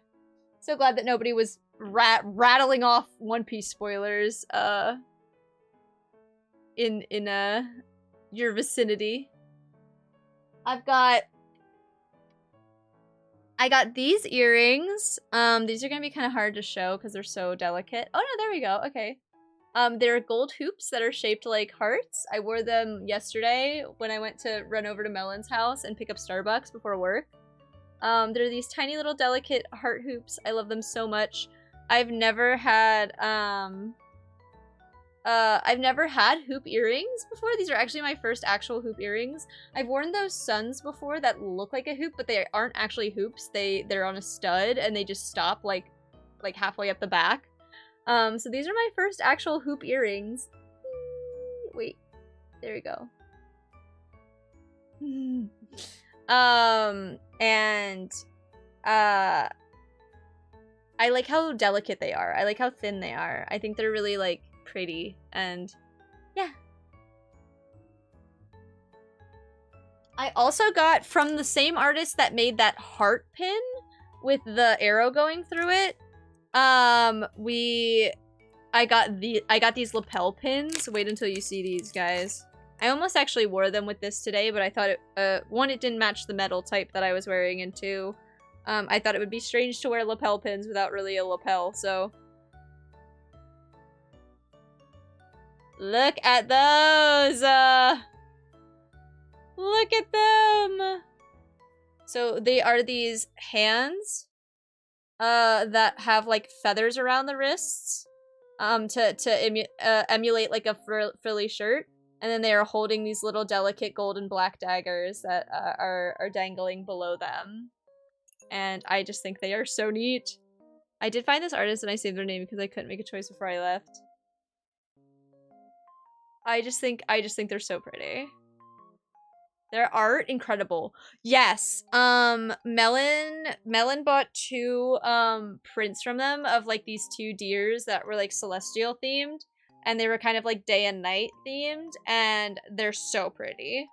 So glad that nobody was rattling off One Piece spoilers, in your vicinity. I got these earrings. These are gonna be kind of hard to show because they're so delicate. Oh no, there we go. Okay. They're gold hoops that are shaped like hearts. I wore them yesterday when I went to run over to Melon's house and pick up Starbucks before work. They're these tiny little delicate heart hoops. I love them so much. I've never had hoop earrings before. These are actually my first actual hoop earrings. I've worn those Suns before that look like a hoop, but they aren't actually hoops. They're on a stud and they just stop like halfway up the back. So these are my first actual hoop earrings. Wait, there we go. I like how delicate they are. I like how thin they are. I think they're really like pretty and yeah. I also got from the same artist that made that heart pin with the arrow going through it. I got these lapel pins. Wait until you see these, guys. I almost actually wore them with this today, but I thought one, it didn't match the metal type that I was wearing, and two, I thought it would be strange to wear lapel pins without really a lapel, so. Look at those! Look at them! So they are these hands that have like feathers around the wrists to emulate like a frilly shirt. And then they are holding these little delicate gold and black daggers that are dangling below them. And I just think they are so neat. I did find this artist and I saved their name because I couldn't make a choice before I left. I just think they're so pretty. Their art, incredible. Yes. Melon bought two prints from them of like these two deers that were like celestial themed. And they were kind of like day and night themed, and they're so pretty.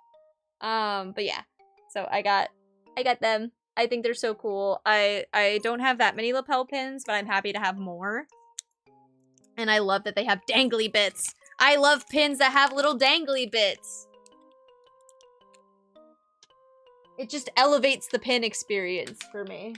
But yeah. So I got them. I think they're so cool. I don't have that many lapel pins, but I'm happy to have more. And I love that they have dangly bits. I love pins that have little dangly bits. It just elevates the pin experience for me.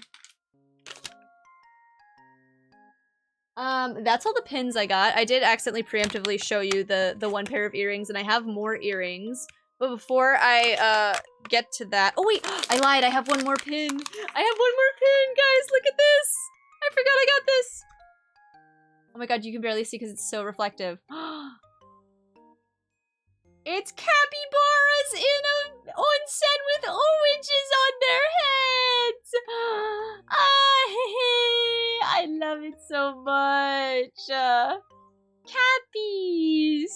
That's all the pins I got. I did accidentally preemptively show you the one pair of earrings, and I have more earrings. But before I, get to that— oh wait, I lied, I have one more pin! I have one more pin, guys! Look at this! I forgot I got this. Oh my god, you can barely see because it's so reflective. It's capybaras in a onsen with oranges on their heads. I love it so much. Cappies.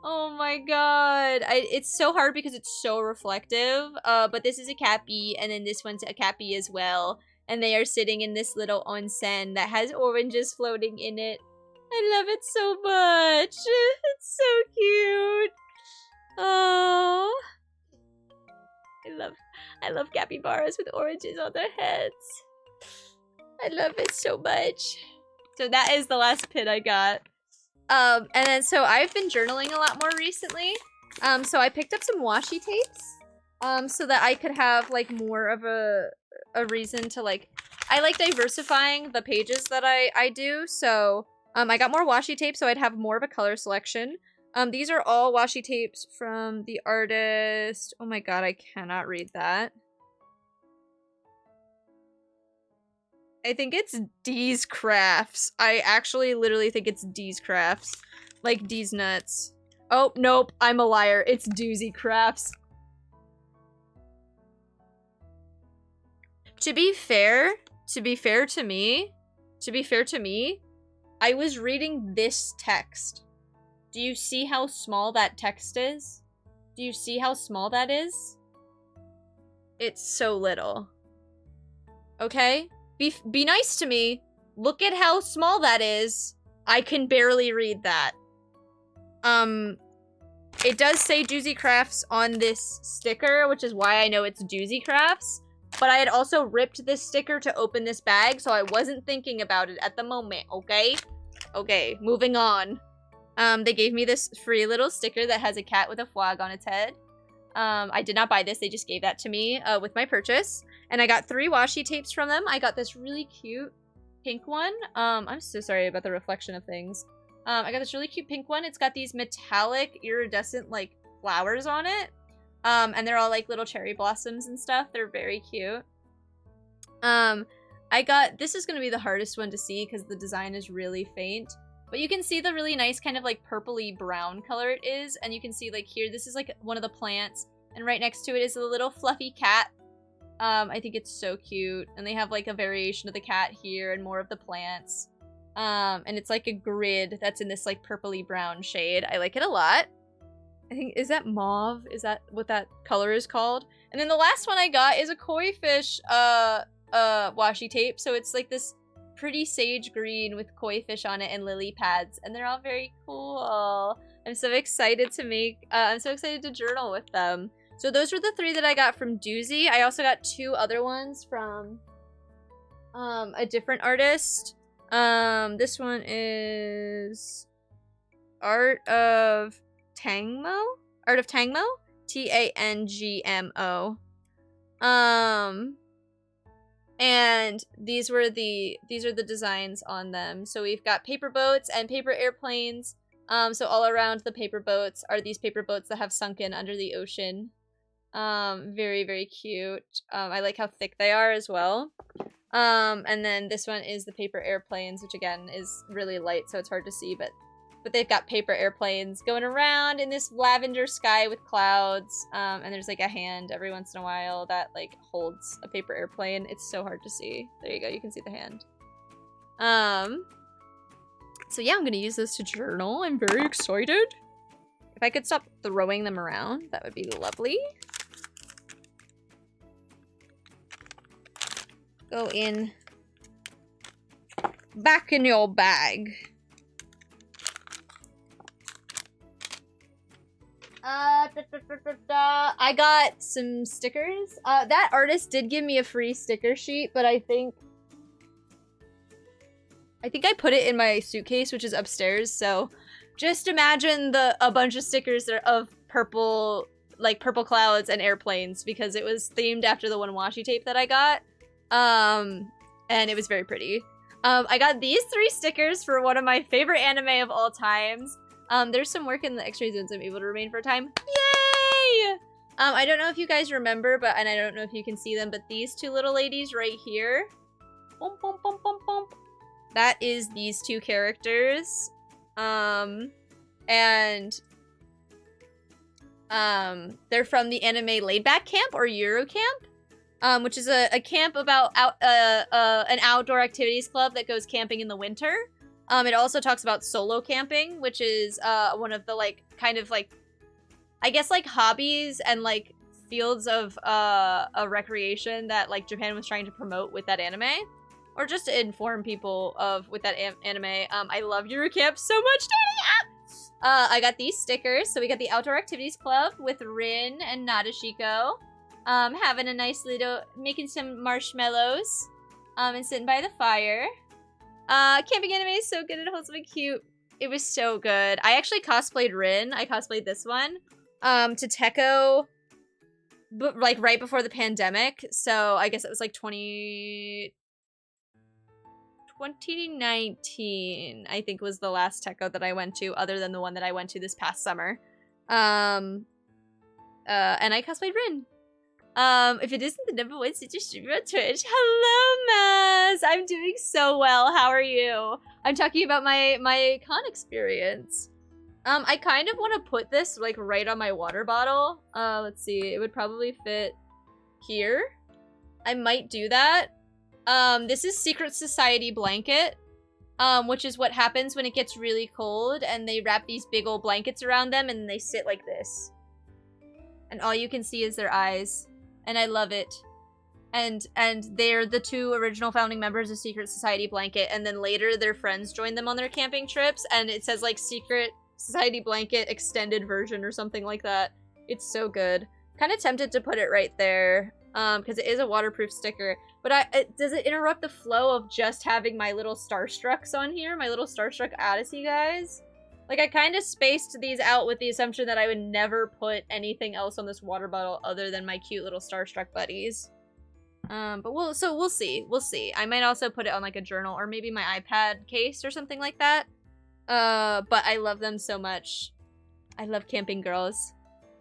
Oh my god. It's so hard because it's so reflective. But this is a cappy, and then this one's a cappy as well. And they are sitting in this little onsen that has oranges floating in it. I love it so much. It's so cute. Oh, I love capybaras with oranges on their heads. I love it so much. So that is the last pin I got. And then so I've been journaling a lot more recently. So I picked up some washi tapes. So that I could have like more of a reason to like. I like diversifying the pages that I do. So. I got more washi tape so I'd have more of a color selection. These are all washi tapes from the artist. Oh my god, I cannot read that. I think it's D's Crafts. I actually literally think it's D's Crafts. Like D's Nuts. Oh, nope, I'm a liar. It's Doozy Crafts. To be fair to me, I was reading this text. Do you see how small that text is? Do you see how small that is? It's so little. Okay? Be nice to me. Look at how small that is. I can barely read that. It does say Doozy Crafts on this sticker, which is why I know it's Doozy Crafts. But I had also ripped this sticker to open this bag, so I wasn't thinking about it at the moment, okay? Okay, moving on. They gave me this free little sticker that has a cat with a flag on its head. I did not buy this, they just gave that to me with my purchase. And I got 3 washi tapes from them. I got this really cute pink one. I'm so sorry about the reflection of things. I got this really cute pink one. It's got these metallic, iridescent, like, flowers on it. And they're all like little cherry blossoms and stuff. They're very cute. I got, this is going to be the hardest one to see because the design is really faint. But you can see the really nice kind of like purpley brown color it is. And you can see like here, this is like one of the plants. And right next to it is a little fluffy cat. I think it's so cute. And they have like a variation of the cat here and more of the plants. And it's like a grid that's in this like purpley brown shade. I like it a lot. I think, is that mauve? Is that what that color is called? And then the last one I got is a koi fish washi tape. So it's like this pretty sage green with koi fish on it and lily pads. And they're all very cool. I'm so excited to make, I'm so excited to journal with them. So those were the 3 that I got from Doozy. I also got 2 other ones from a different artist. This one is Art of Tangmo? Art of Tangmo? Tangmo. And these are the designs on them. So we've got paper boats and paper airplanes. So all around the paper boats are these paper boats that have sunken under the ocean. Very, very cute. I like how thick they are as well. And then this one is the paper airplanes, which again is really light, so it's hard to see, but they've got paper airplanes going around in this lavender sky with clouds. And there's like a hand every once in a while that like holds a paper airplane. It's so hard to see. There you go, you can see the hand. So yeah, I'm gonna use this to journal. I'm very excited. If I could stop throwing them around, that would be lovely. Go in. Back in your bag. I got some stickers. That artist did give me a free sticker sheet, but I think I put it in my suitcase, which is upstairs, so just imagine a bunch of stickers that are of purple, like purple clouds and airplanes, because it was themed after the one washi tape that I got. And it was very pretty. I got these 3 stickers for one of my favorite anime of all times. There's some work in the x-ray zone, so I'm able to remain for a time. Yay! I don't know if you guys remember, and I don't know if you can see them, but these 2 little ladies right here, Bump, bump, bump, bump, bump. That is these two characters. And they're from the anime Laidback Camp or Euro Camp, which is a camp about an outdoor activities club that goes camping in the winter. It also talks about solo camping, which is one of the like kind of like I guess like hobbies and like fields of a recreation that like Japan was trying to promote with that anime, or just to inform people of with that anime. I love Euro Camp so much, Danny. I got these stickers. So we got the Outdoor Activities Club with Rin and Nadeshiko. Having a nice little, making some marshmallows. And sitting by the fire. Camping anime is so good and wholesome and cute. It was so good. I actually cosplayed Rin. I cosplayed this one. To Teko, but like right before the pandemic. So I guess it was like 2019, I think, was the last Teko that I went to, other than the one that I went to this past summer. And I cosplayed Rin. If it isn't the #1 Stitcher streamer on Twitch, hello, Maz! I'm doing so well. How are you? I'm talking about my con experience. I kind of want to put this like right on my water bottle. Let's see. It would probably fit here. I might do that. This is Secret Society blanket, which is what happens when it gets really cold and they wrap these big old blankets around them and they sit like this. And all you can see is their eyes. And I love it. And they're the two original founding members of Secret Society blanket, and then later their friends joined them on their camping trips, and it says like Secret Society blanket extended version or something like that. It's so good. Kind of tempted to put it right there, because it is a waterproof sticker. But does it interrupt the flow of just having my little Starstrucks on here? My little Starstruck Odyssey guys? Like, I kind of spaced these out with the assumption that I would never put anything else on this water bottle other than my cute little Starstruck buddies. But we'll see. We'll see. I might also put it on, like, a journal or maybe my iPad case or something like that. But I love them so much. I love camping girls.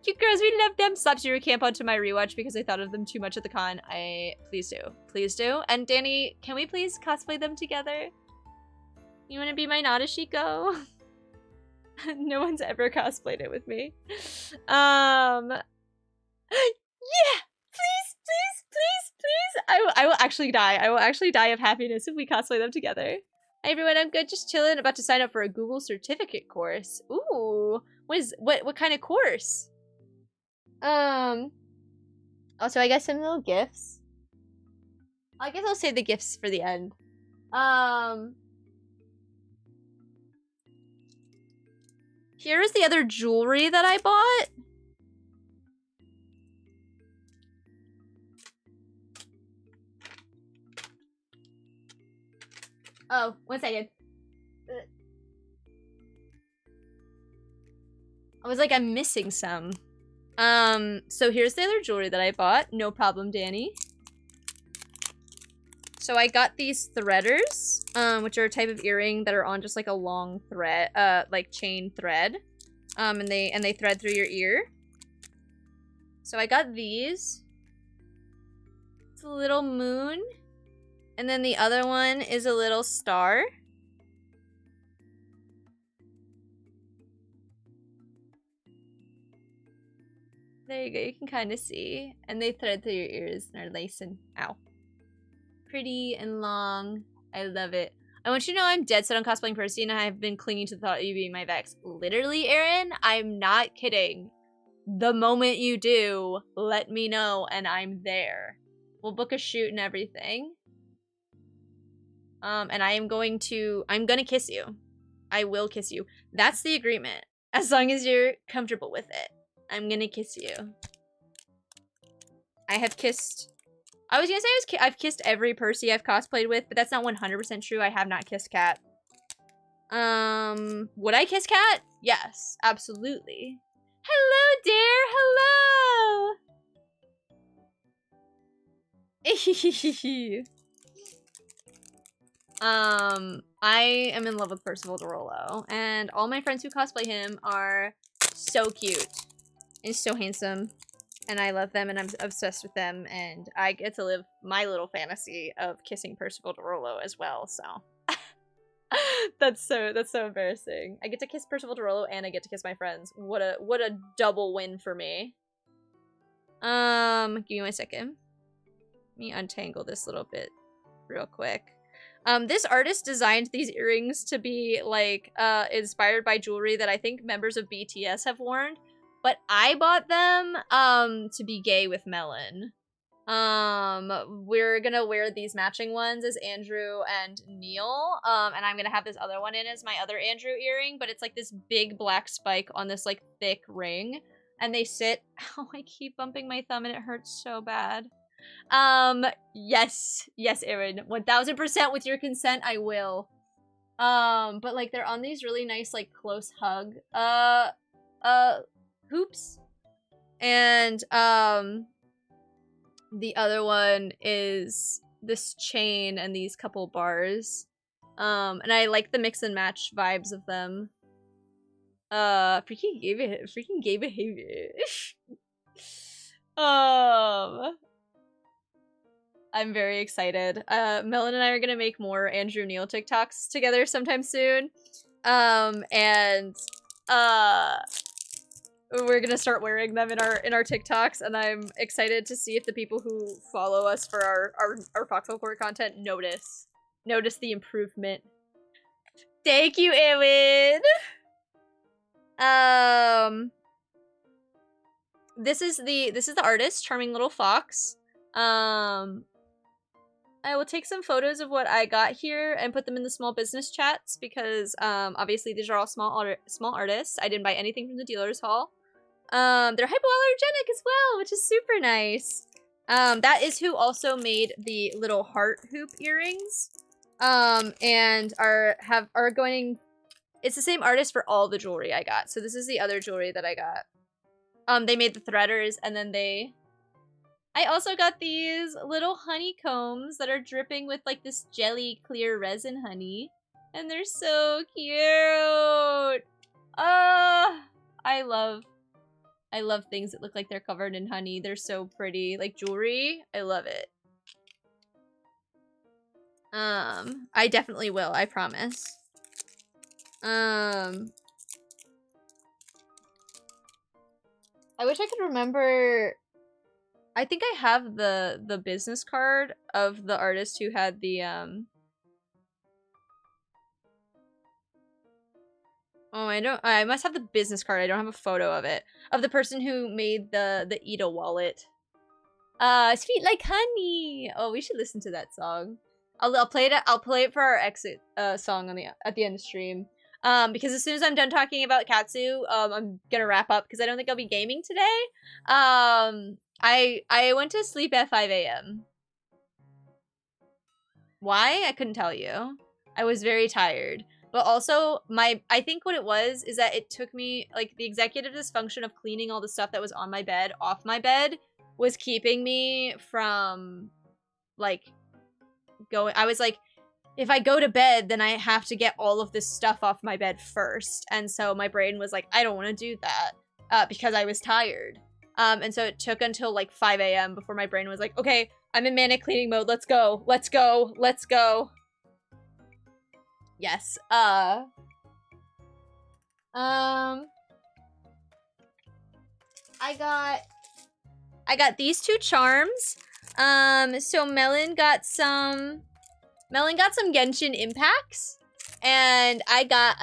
Cute girls, we love them. Slap Zero Camp onto my rewatch because I thought of them too much at the con. Please do. Please do. And Danny, can we please cosplay them together? You want to be my Nadeshiko? No one's ever cosplayed it with me. Yeah! Please, please, please, please! I will actually die. I will actually die of happiness if we cosplay them together. Hi everyone, I'm good, just chilling. About to sign up for a Google certificate course. Ooh, what kind of course? Also, I got some little gifts. I guess I'll save the gifts for the end. Here is the other jewelry that I bought. Oh, 1 second. I was like, I'm missing some. So here's the other jewelry that I bought. No problem, Danny. So I got these threaders, which are a type of earring that are on just like a long thread, like chain thread. And they thread through your ear. So I got these. It's a little moon. And then the other one is a little star. There you go, you can kind of see. And they thread through your ears and are nice and, ow. Pretty and long. I love it. I want you to know I'm dead set on cosplaying Percy and I've been clinging to the thought of you being my Vex. Literally, Erin, I'm not kidding. The moment you do, let me know and I'm there. We'll book a shoot and everything. And I'm gonna kiss you. I will kiss you. That's the agreement. As long as you're comfortable with it. I'm gonna kiss you. I have kissed... I was gonna say I've kissed every Percy I've cosplayed with, but that's not 100% true. I have not kissed Kat. Would I kiss Kat? Yes, absolutely. Hello, dear. Hello. I am in love with Percival Derolo, and all my friends who cosplay him are so cute and so handsome And I love them and I'm obsessed with them and I get to live my little fantasy of kissing Percival DeRollo as well, so. That's so embarrassing. I get to kiss Percival DeRollo and I get to kiss my friends. What a double win for me. Give me 1 second. Let me untangle this little bit real quick. This artist designed these earrings to be like inspired by jewelry that I think members of BTS have worn, but I bought them to be gay with Melon. We're gonna wear these matching ones as Andrew and Neil, and I'm gonna have this other one in as my other Andrew earring, but it's like this big black spike on this like thick ring, and they sit. Oh, I keep bumping my thumb and it hurts so bad. Yes, Erin, 1000% with your consent, I will. But like they're on these really nice like close hug hoops, and the other one is this chain and these couple bars. And I like the mix and match vibes of them. Freaking gay behavior. I'm very excited. Melon and I are gonna make more Andrew Neil TikToks together sometime soon. And we're gonna start wearing them in our TikToks, and I'm excited to see if the people who follow us for our Foxhole Court content notice the improvement. Thank you, Erin. This is the artist, Charming Little Fox. I will take some photos of what I got here and put them in the small business chats because obviously these are all small artists. I didn't buy anything from the dealer's hall. They're hypoallergenic as well, which is super nice. That is who also made the little heart hoop earrings. And are going. It's the same artist for all the jewelry I got. So this is the other jewelry that I got. They made the threaders, and then I also got these little honeycombs that are dripping with like this jelly clear resin honey. And they're so cute. I love things that look like they're covered in honey. They're so pretty. Like jewelry. I love it. I definitely will, I promise. I wish I could remember. I think I have the business card of the artist who had the Oh, I must have the business card. I don't have a photo of it. Of the person who made the Ida wallet. Sweet like honey. Oh, we should listen to that song. I'll play it for our exit song at the end of stream. Because as soon as I'm done talking about Katsu, I'm gonna wrap up because I don't think I'll be gaming today. I went to sleep at 5 a.m. Why? I couldn't tell you. I was very tired. But also, I think what it was is that it took me, like, the executive dysfunction of cleaning all the stuff that was on my bed off my bed was keeping me from, like, going. I was like, if I go to bed, then I have to get all of this stuff off my bed first. And so my brain was like, I don't want to do that because I was tired. And so it took until, like, 5 a.m. before my brain was like, okay, I'm in manic cleaning mode. Let's go. Let's go. Let's go. Yes. I got these two charms. So Melon got some Genshin impacts, and I got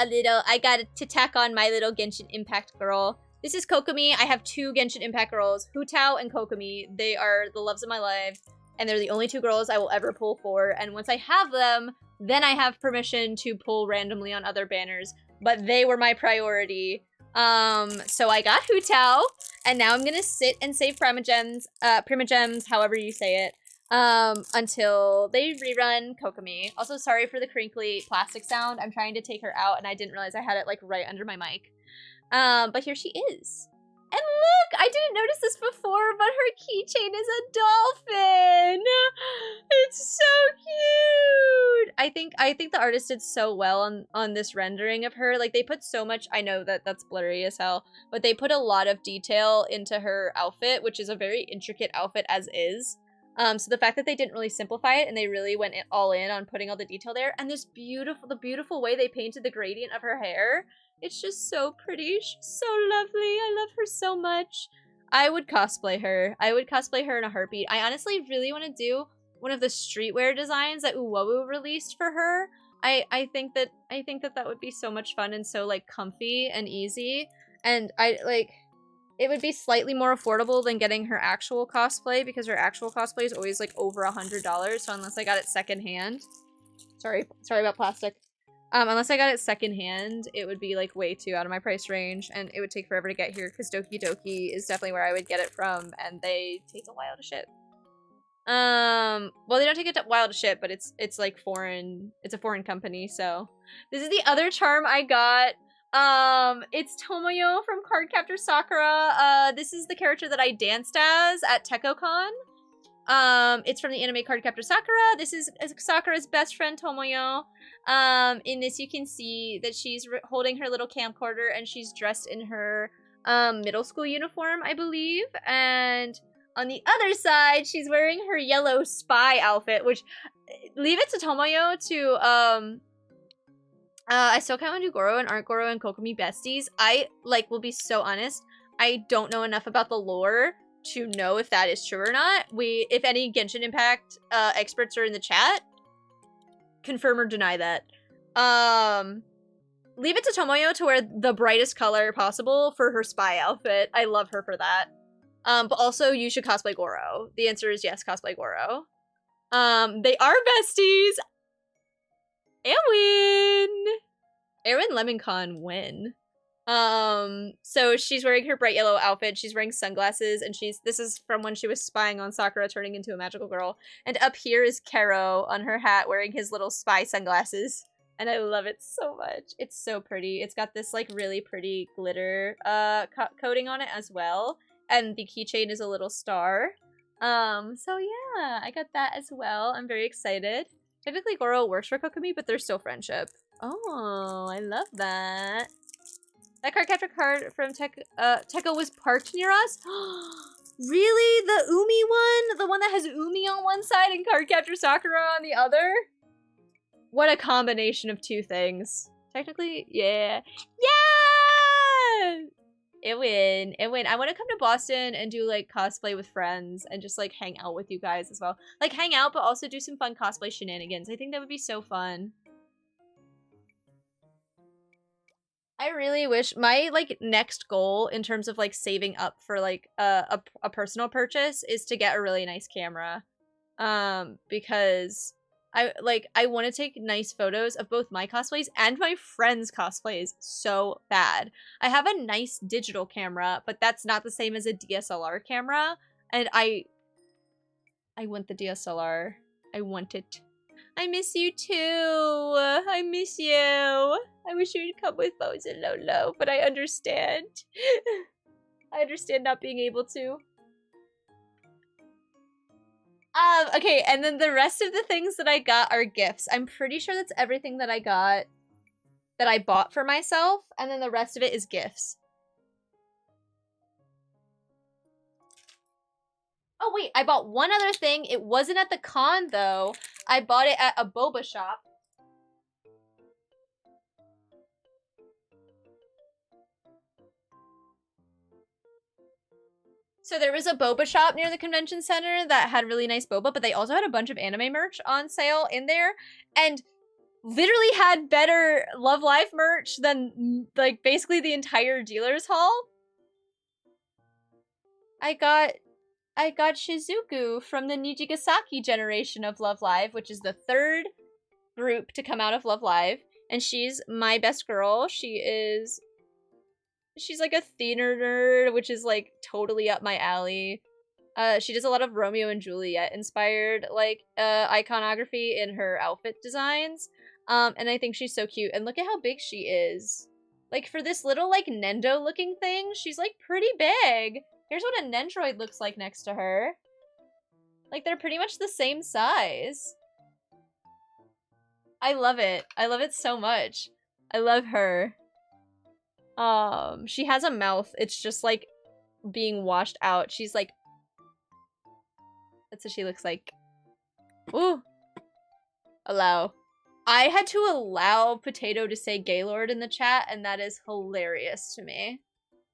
to tack on my little Genshin impact girl. This is Kokomi. I have two Genshin impact girls, Hutao and Kokomi. They are the loves of my life, and they're the only two girls I will ever pull for. And once I have them, then I have permission to pull randomly on other banners, but they were my priority. So I got Hutao, and now I'm gonna sit and save Primogems, however you say it, until they rerun Kokomi. Also, sorry for the crinkly plastic sound. I'm trying to take her out, and I didn't realize I had it, like, right under my mic. But here she is. And look, I didn't notice this before, but her keychain is a dolphin. It's so cute. I think the artist did so well on this rendering of her. Like, they put so much, I know that that's blurry as hell, but they put a lot of detail into her outfit, which is a very intricate outfit as is. So the fact that they didn't really simplify it and they really went all in on putting all the detail there, and the beautiful way they painted the gradient of her hair, it's just so pretty. She's so lovely. I love her so much. I would cosplay her. I would cosplay her in a heartbeat. I honestly really want to do one of the streetwear designs that Uwowu released for her. I think that that would be so much fun and so like comfy and easy. And it would be slightly more affordable than getting her actual cosplay, because her actual cosplay is always like over $100. So unless I got it secondhand, sorry about plastic. Unless I got it secondhand, it would be like way too out of my price range, and it would take forever to get here because Doki Doki is definitely where I would get it from, and they take a while to ship. Well, they don't take a while to ship, but it's like foreign. It's a foreign company, so this is the other charm I got. It's Tomoyo from Cardcaptor Sakura. This is the character that I danced as at Tekocon. It's from the anime Cardcaptor Sakura. This is Sakura's best friend, Tomoyo. In this you can see that she's holding her little camcorder and she's dressed in her, middle school uniform, I believe. And on the other side, she's wearing her yellow spy outfit, which, leave it to Tomoyo to, I still can't want to do Goro and aren't Goro and Kokomi besties. I, will be so honest, I don't know enough about the lore to know if that is true or not. If any Genshin Impact experts are in the chat, confirm or deny that. Leave it to Tomoyo to wear the brightest color possible for her spy outfit. I love her for that. But also, you should cosplay Goro. The answer is yes, cosplay Goro. They are besties. Erwin Lemoncon win. So she's wearing her bright yellow outfit, she's wearing sunglasses, and this is from when she was spying on Sakura turning into a magical girl. And up here is Kero on her hat wearing his little spy sunglasses. And I love it so much. It's so pretty. It's got this really pretty glitter coating on it as well. And the keychain is a little star. So yeah, I got that as well. I'm very excited. Technically Goro works for Kokomi, but they're still friendship. Oh, I love that. That Cardcaptor card from Tekka was parked near us? Really? The Umi one? The one that has Umi on one side and Cardcaptor Sakura on the other? What a combination of two things. Technically, yeah. Yeah! It win. I want to come to Boston and do cosplay with friends and just hang out with you guys as well. Hang out, but also do some fun cosplay shenanigans. I think that would be so fun. I really wish my next goal in terms of saving up for a personal purchase is to get a really nice camera, because I want to take nice photos of both my cosplays and my friends' cosplays so bad. I have a nice digital camera, but that's not the same as a DSLR camera, and I want the DSLR. I want it. I miss you too. I miss you. I wish you'd come with Bows and Lolo, but I understand. I understand not being able to. Okay, and then the rest of the things that I got are gifts. I'm pretty sure that's everything that I got that I bought for myself, and then the rest of it is gifts. Oh wait, I bought one other thing. It wasn't at the con though. I bought it at a boba shop. So there was a boba shop near the convention center that had really nice boba, but they also had a bunch of anime merch on sale in there, and literally had better Love Live merch than basically the entire dealer's hall. I got Shizuku from the Nijigasaki generation of Love Live, which is the third group to come out of Love Live, and she's my best girl. She's like a theater nerd, which is totally up my alley. She does a lot of Romeo and Juliet inspired iconography in her outfit designs. And I think she's so cute. And look at how big she is. Like, for this little, like, Nendo-looking thing, she's, like, pretty big. Here's what a Nendroid looks like next to her. Like, they're pretty much the same size. I love it. I love it so much. I love her. She has a mouth. It's just, like, being washed out. She's, like... That's what she looks like. Ooh. Allow. I had to allow Potato to say Gaylord in the chat, and that is hilarious to me.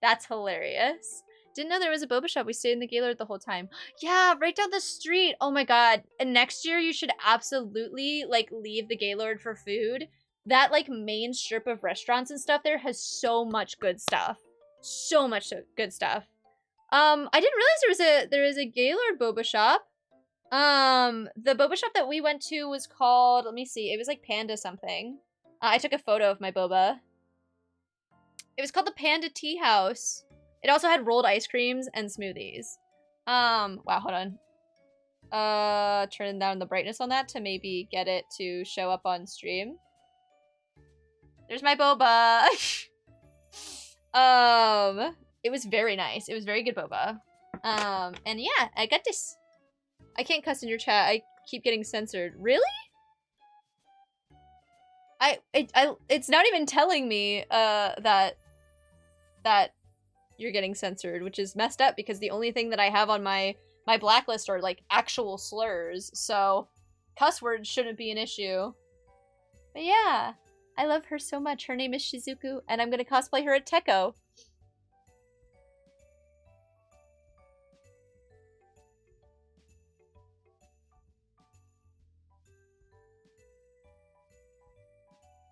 That's hilarious. Didn't know there was a boba shop. We stayed in the Gaylord the whole time. Yeah, right down the street. Oh my god. And next year, you should absolutely, like, leave the Gaylord for food. That, like, main strip of restaurants and stuff there has so much good stuff. So much good stuff. I didn't realize there was a Gaylord boba shop. The boba shop that we went to was called, let me see, it was like Panda something. I took a photo of my boba. It was called the Panda Tea House. It also had rolled ice creams and smoothies. Wow, hold on. Turn down the brightness on that to maybe get it to show up on stream. There's my boba. It was very nice. It was very good boba. And yeah, I got this. I can't cuss in your chat. I keep getting censored. Really? It's not even telling me, that you're getting censored, which is messed up because the only thing that I have on my blacklist are, like, actual slurs, so cuss words shouldn't be an issue. But yeah, I love her so much. Her name is Shizuku, and I'm gonna cosplay her at Teko.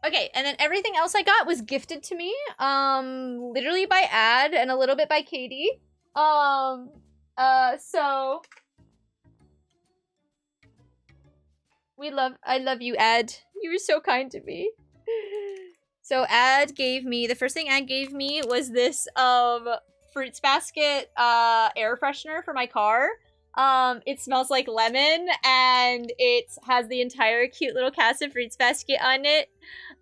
Okay, and then everything else I got was gifted to me, literally by Ad and a little bit by Katie. So I love you, Ad. You were so kind to me. So Ad gave me, the first thing Ad gave me was this, Fruits Basket, air freshener for my car. It smells like lemon, and it has the entire cute little cast of Fruits Basket on it.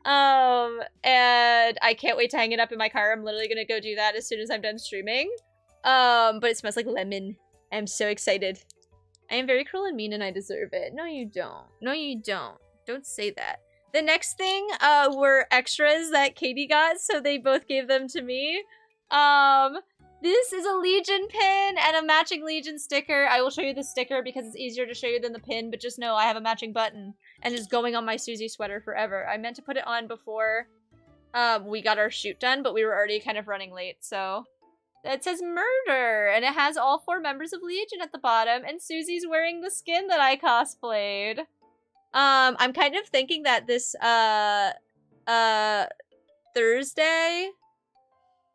And I can't wait to hang it up in my car. I'm literally gonna go do that as soon as I'm done streaming. But it smells like lemon. I'm so excited. I am very cruel and mean, and I deserve it. No, you don't. No, you don't. Don't say that. The next thing, were extras that Katie got, so they both gave them to me. This is a Legion pin and a matching Legion sticker. I will show you the sticker because it's easier to show you than the pin, but just know I have a matching button and it's going on my Susie sweater forever. I meant to put it on before we got our shoot done, but we were already kind of running late, so. It says murder, and it has all 4 members of Legion at the bottom, and Susie's wearing the skin that I cosplayed. I'm kind of thinking that this, Thursday?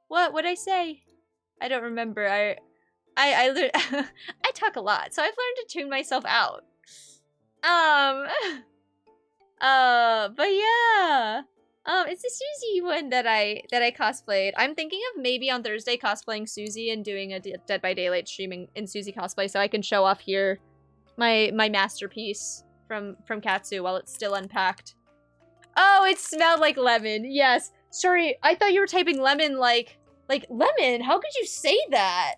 What'd I say? I don't remember. I talk a lot, so I've learned to tune myself out. But yeah. It's the Susie one that I cosplayed. I'm thinking of maybe on Thursday cosplaying Susie and doing a Dead by Daylight streaming in Susie cosplay so I can show off here my masterpiece from Katsu while it's still unpacked. Oh, it smelled like lemon. Yes. Sorry, I thought you were typing lemon like lemon? How could you say that?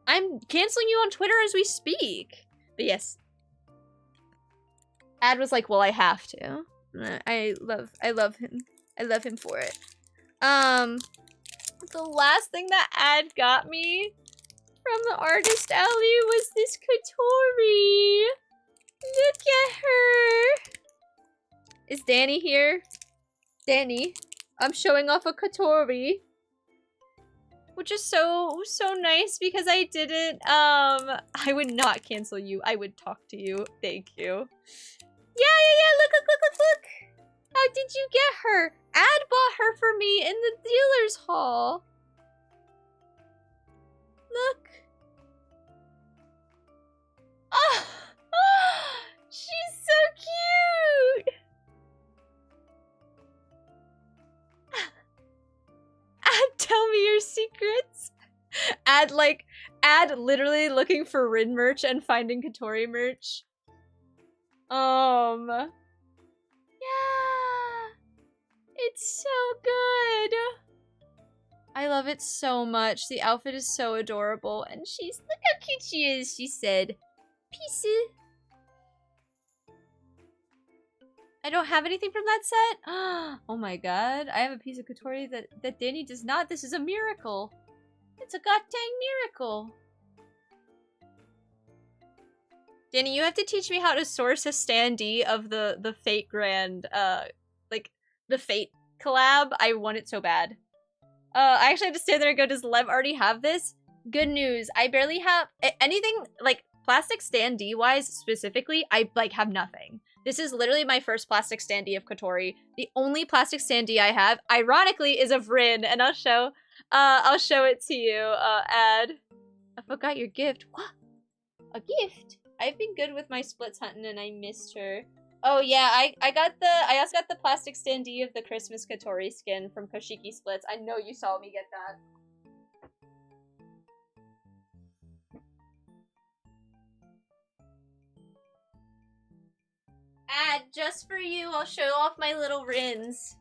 I'm canceling you on Twitter as we speak. But yes. Ad was like, well, I have to. I love him. I love him for it. The last thing that Ad got me from the artist alley was this Katori. Look at her. Is Danny here? Danny, I'm showing off a Katori. Which is so nice because I didn't, I would not cancel you. I would talk to you. Thank you. Yeah, look. How did you get her? Ad bought her for me in the dealer's hall. Look. Oh, she's so cute. Ad, tell me your secrets. Ad literally looking for Rin merch and finding Katori merch. Yeah. It's so good. I love it so much. The outfit is so adorable. And look how cute she is, she said. Peace. I don't have anything from that set? Oh my god. I have a piece of Kotori that Danny does not. This is a miracle. It's a goddamn miracle. Danny, you have to teach me how to source a standee of the Fate Grand, like, the Fate collab. I want it so bad. I actually have to stand there and go, does Lev already have this? Good news. I barely have anything, like, plastic standee-wise specifically, I, like, have nothing. This is literally my first plastic standee of Kotori. The only plastic standee I have, ironically, is of Rin, and I'll show it to you, Ad. I forgot your gift. What? A gift? I've been good with my splits hunting and I missed her. Oh yeah, I also got the plastic standee of the Christmas Kotori skin from Koshiki Splits. I know you saw me get that. Ad, just for you, I'll show off my little Rins.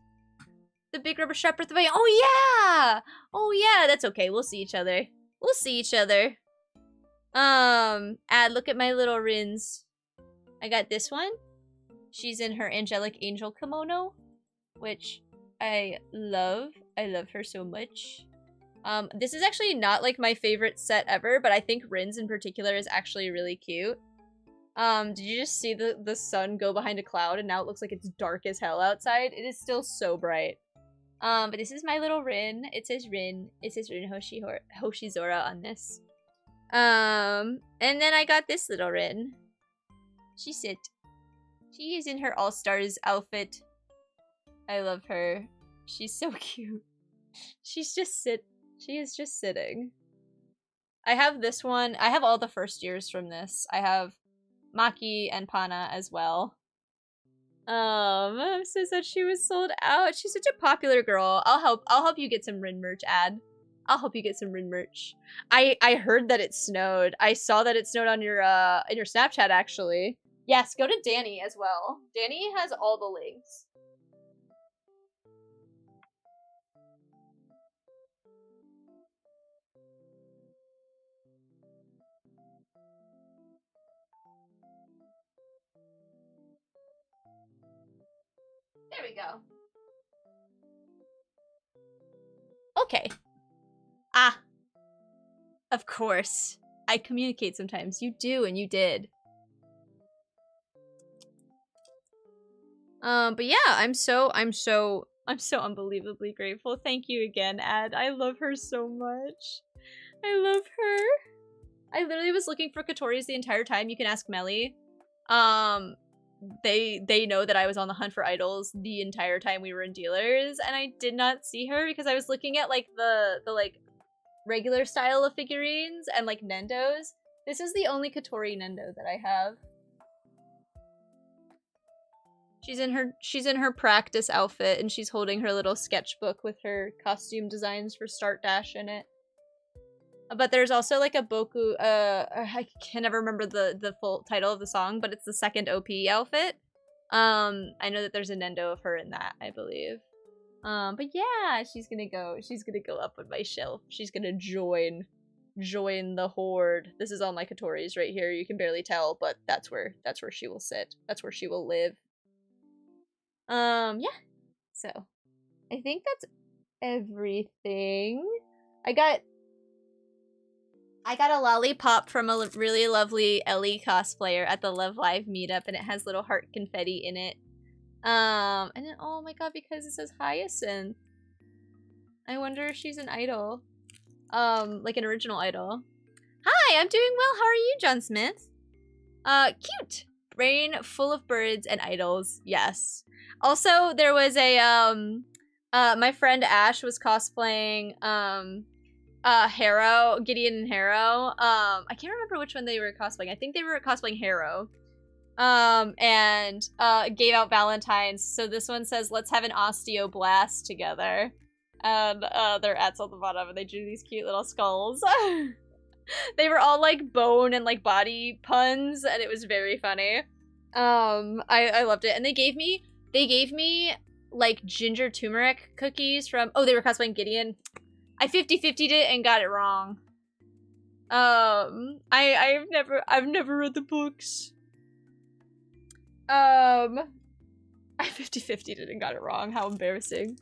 The big rubber strap Breath of Fire. Oh yeah! Oh yeah, that's okay. We'll see each other. We'll see each other. Ad, look at my little Rins. I got this one. She's in her angelic angel kimono, which I love. I love her so much. This is actually not like my favorite set ever, but I think Rins in particular is actually really cute. Did you just see the sun go behind a cloud and now it looks like it's dark as hell outside? It is still so bright. But this is my little Rin. It says Rin. It says Rin Hoshizora on this. And then I got this little Rin. She is in her All-Stars outfit. I love her. She's so cute. She is just sitting. I have this one. I have all the first years from this. I have Maki and Pana as well. I'm so sad she was sold out. She's such a popular girl. I'll help you get some Rin merch, Ad. I'll help you get some Rin merch. I heard that it snowed. I saw that it snowed on your in your Snapchat actually. Yes, go to Danny as well. Danny has all the links. There we go. Okay. Ah. Of course. I communicate sometimes. You do, and you did. But yeah, I'm so unbelievably grateful. Thank you again, Ad. I love her so much. I love her. I literally was looking for Kotoris the entire time. You can ask Melly. They know that I was on the hunt for idols the entire time we were in dealers, and I did not see her because I was looking at like the like regular style of figurines and like Nendos. This is the only Kotori Nendo that I have. She's in her practice outfit and she's holding her little sketchbook with her costume designs for Start Dash in it. But there's also like a Boku, I can never remember the full title of the song, but it's the second OP outfit. I know that there's a Nendo of her in that, I believe. But yeah, she's gonna go up on my shelf. She's gonna join the horde. This is all my Kotoris right here. You can barely tell, but that's where she will sit. That's where she will live. Yeah. So, I think that's everything. I got a lollipop from a really lovely Ellie cosplayer at the Love Live meetup, and it has little heart confetti in it. And then, oh my god, because it says Hyacinth. I wonder if she's an idol. Like an original idol. Hi, I'm doing well. How are you, John Smith? Cute. Brain full of birds and idols. Yes. Also, there was a, my friend Ash was cosplaying, Harrow, Gideon and Harrow. I can't remember which one they were cosplaying. I think they were cosplaying Harrow. And gave out Valentine's. So this one says, let's have an osteoblast together. And their ads on the bottom, and they drew these cute little skulls. They were all like bone and like body puns, and it was very funny. I loved it. And they gave me like ginger turmeric cookies from, oh, they were cosplaying Gideon. I 50-50'd it and got it wrong. I've never read the books. I 50-50'd it and got it wrong. How embarrassing.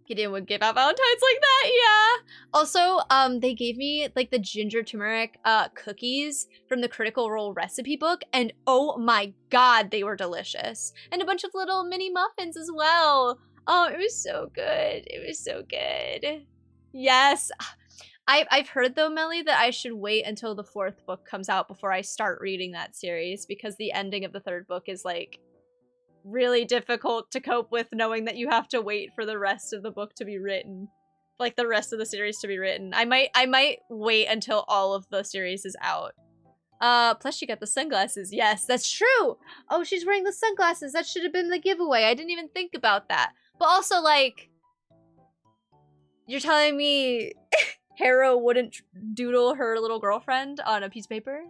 Gideon would give out Valentine's like that, yeah. Also, they gave me like the ginger turmeric cookies from the Critical Role recipe book, and oh my god, they were delicious. And a bunch of little mini muffins as well. Oh, it was so good. It was so good. Yes. I've heard though, Melly, that I should wait until the 4th book comes out before I start reading that series, because the ending of the 3rd book is like really difficult to cope with, knowing that you have to wait for the rest of the book to be written, like the rest of the series to be written. I might wait until all of the series is out. Plus she got the sunglasses. Yes, that's true. Oh, she's wearing the sunglasses. That should have been the giveaway. I didn't even think about that. But also, like, you're telling me Harrow wouldn't doodle her little girlfriend on a piece of paper?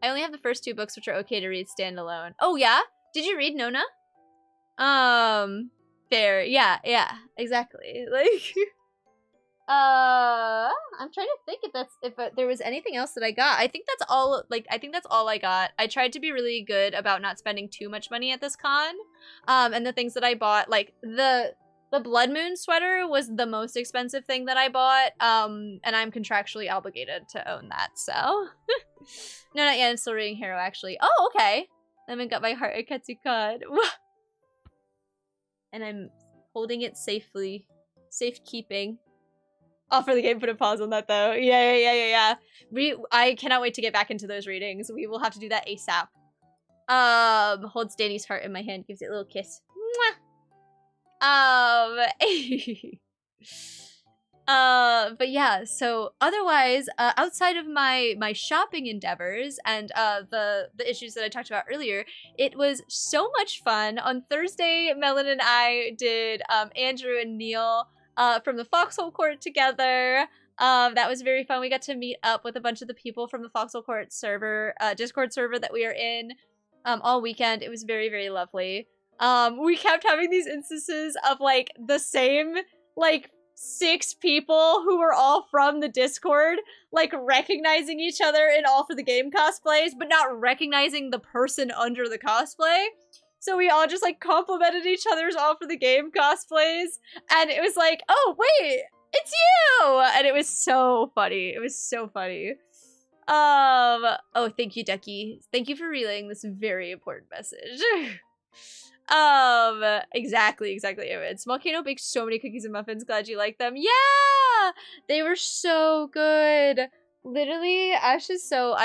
I only have the first 2 books, which are okay to read standalone. Oh yeah? Did you read Nona? Fair. Yeah, exactly. Like, I'm trying to think if there was anything else that I got. I think that's all, I think that's all I got. I tried to be really good about not spending too much money at this con. And the things that I bought, like, the Blood Moon sweater was the most expensive thing that I bought. And I'm contractually obligated to own that, so. No, not yet. I'm still reading Harrow, actually. Oh, okay. I haven't got my heart at Katsucon. And I'm holding it safely. Safekeeping. I'll for the game put a pause on that though. Yeah. I cannot wait to get back into those readings. We will have to do that ASAP. Holds Danny's heart in my hand, gives it a little kiss. But yeah, so otherwise, outside of my shopping endeavors and the issues that I talked about earlier, it was so much fun. On Thursday, Melon and I did Andrew and Neil from the Foxhole Court together. That was very fun. We got to meet up with a bunch of the people from the Foxhole Court server, Discord server that we are in all weekend. It was very, very lovely. We kept having these instances of like the same like 6 people who were all from the Discord, like recognizing each other in All for the Game cosplays, but not recognizing the person under the cosplay. So we all just like complimented each other's All for the Game cosplays, and it was like, oh wait, it's you! And it was so funny. It was so funny. Oh, thank you, Ducky. Thank you for relaying this very important message. Exactly. Smallcano baked so many cookies and muffins. Glad you like them. Yeah! They were so good. Literally, Ash is so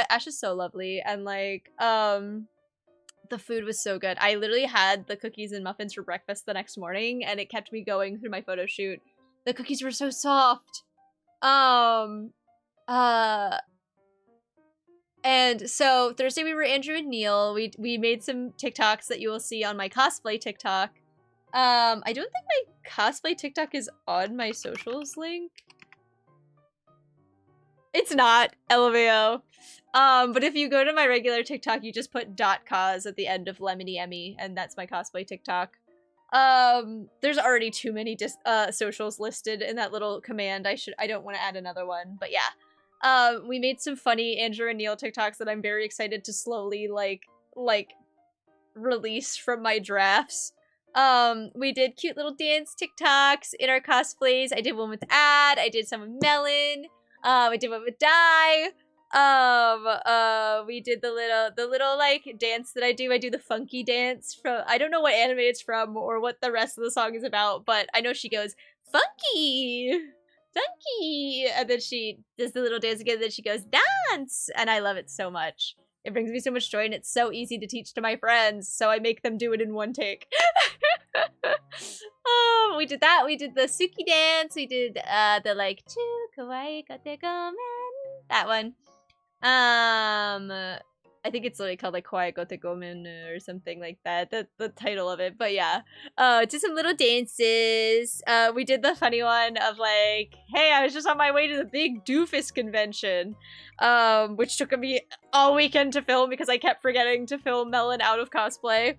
lovely, and like, the food was so good. I literally had the cookies and muffins for breakfast the next morning, and it kept me going through my photo shoot. The cookies were so soft. And so Thursday we were Andrew and Neil. We made some TikToks that you will see on my cosplay TikTok. I don't think my cosplay TikTok is on my socials link. It's not, LMAO. But if you go to my regular TikTok, you just put .cos at the end of Lemony Emmy, and that's my cosplay TikTok. There's already too many socials listed in that little command. I don't want to add another one, but yeah. We made some funny Andrew and Neil TikToks that I'm very excited to slowly like release from my drafts. We did cute little dance TikToks in our cosplays. I did one with Ad. I did some with Melon. I did one with Dai. We did the little like dance that I do. I do the funky dance from, I don't know what anime it's from or what the rest of the song is about, but I know she goes, funky! Funky! And then she does the little dance again, and then she goes, dance! And I love it so much. It brings me so much joy, and it's so easy to teach to my friends, so I make them do it in one take. Oh, we did that. We did the Suki dance. We did the like, Chu kawaii kate gomen. That one. I think it's literally called like Kawaii Gote Gomen or something like that. The title of it. But yeah. Did some little dances. We did the funny one of like, hey, I was just on my way to the big doofus convention. Which took me all weekend to film because I kept forgetting to film Melon out of cosplay.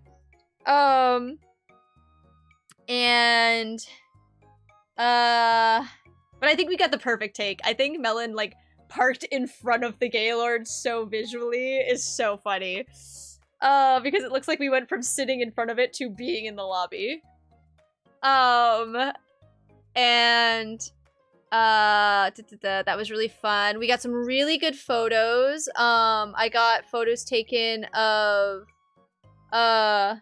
And But I think we got the perfect take. I think Melon, like, parked in front of the Gaylord so visually is so funny. Because it looks like we went from sitting in front of it to being in the lobby. And that was really fun. We got some really good photos. I got photos taken of oh,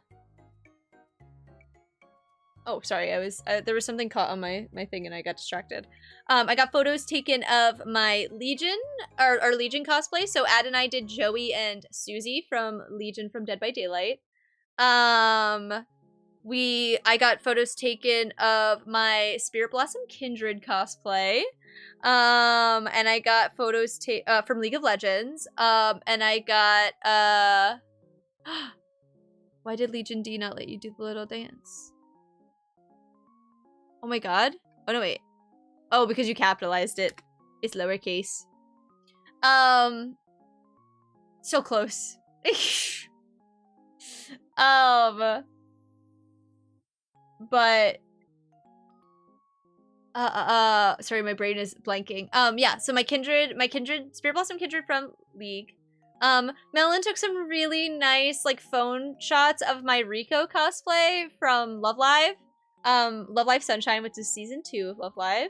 sorry, I was there was something caught on my thing and I got distracted. I got photos taken of my Legion, our Legion cosplay. So Ad and I did Joey and Susie from Legion from Dead by Daylight. I got photos taken of my Spirit Blossom Kindred cosplay. And I got photos from League of Legends. And I got why did Legion D not let you do the little dance? Oh my god. Oh no, wait. Oh, because you capitalized it. It's lowercase. So close. But sorry, my brain is blanking. Yeah, so my Kindred, Spirit Blossom Kindred from League. Melon took some really nice, like, phone shots of my Rico cosplay from Love Live. Love Live Sunshine, which is season 2 of Love Live.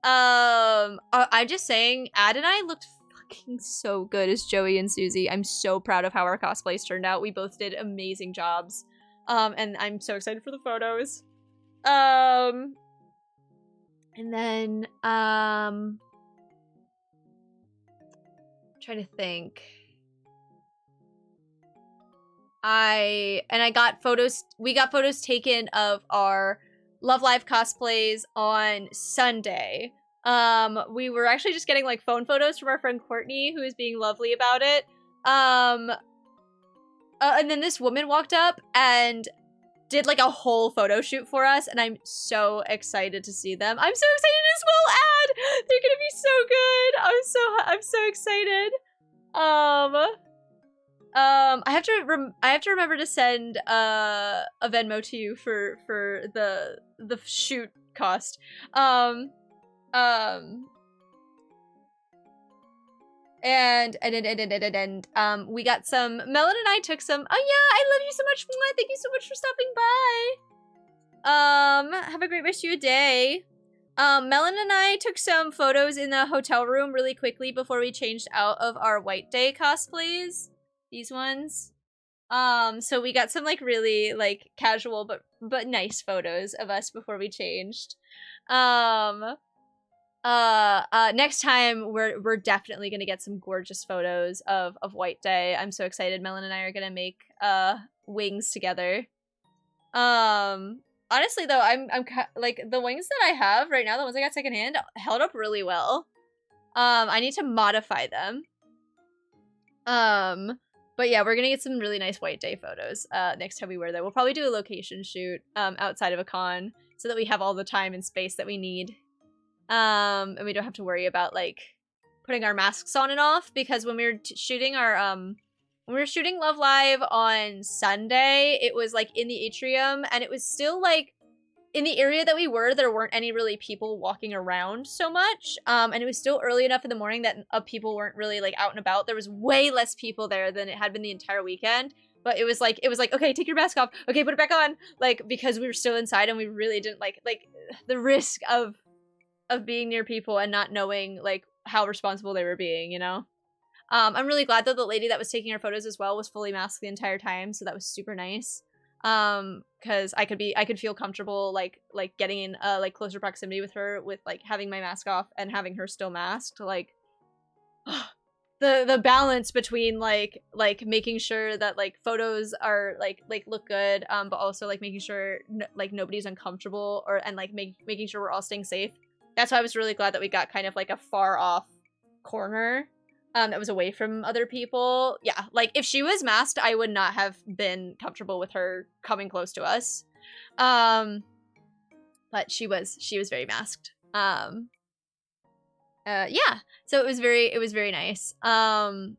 I'm just saying, Ad and I looked fucking so good as Joey and Susie. I'm so proud of how our cosplays turned out. We both did amazing jobs. And I'm so excited for the photos. And then, trying to think. We got photos taken of our Love Live cosplays on Sunday. We were actually just getting, like, phone photos from our friend Courtney, who is being lovely about it. And then this woman walked up and did, like, a whole photo shoot for us, and I'm so excited to see them. I'm so excited as well, Ad! They're gonna be so good! I'm so excited. I have to remember to send a Venmo to you for the shoot cost. And we got some, Melon and I took some, oh yeah, I love you so much, Mwah. Thank you so much for stopping by. Have a great rest of your day. Melon and I took some photos in the hotel room really quickly before we changed out of our White Day cosplays. These ones. So we got some, like, really, like, casual but nice photos of us before we changed. Next time we're definitely gonna get some gorgeous photos of White Day. I'm so excited. Melon and I are gonna make wings together. Honestly though, I'm like, the wings that I have right now, the ones I got secondhand, held up really well. I need to modify them. But yeah, we're gonna get some really nice White Day photos next time we wear them. We'll probably do a location shoot outside of a con so that we have all the time and space that we need. And we don't have to worry about, like, putting our masks on and off, because when we were shooting our when we were shooting Love Live on Sunday, it was, like, in the atrium, and it was still, like, in the area that we were, there weren't any really people walking around so much. And it was still early enough in the morning that people weren't really, like, out and about. There was way less people there than it had been the entire weekend. But it was like, okay, take your mask off. Okay, put it back on. Like, because we were still inside and we really didn't like the risk of being near people and not knowing, like, how responsible they were being, you know? I'm really glad that the lady that was taking our photos as well was fully masked the entire time. So that was super nice. Because I could feel comfortable, like getting in like closer proximity with her, with, like, having my mask off and having her still masked. Like, the balance between like making sure that, like, photos are like look good, but also, like, making sure like nobody's uncomfortable, and like making sure we're all staying safe. That's why I was really glad that we got kind of like a far off corner that was away from other people. Yeah, like, if she was masked, I would not have been comfortable with her coming close to us. But she was very masked. Yeah, so it was very nice. And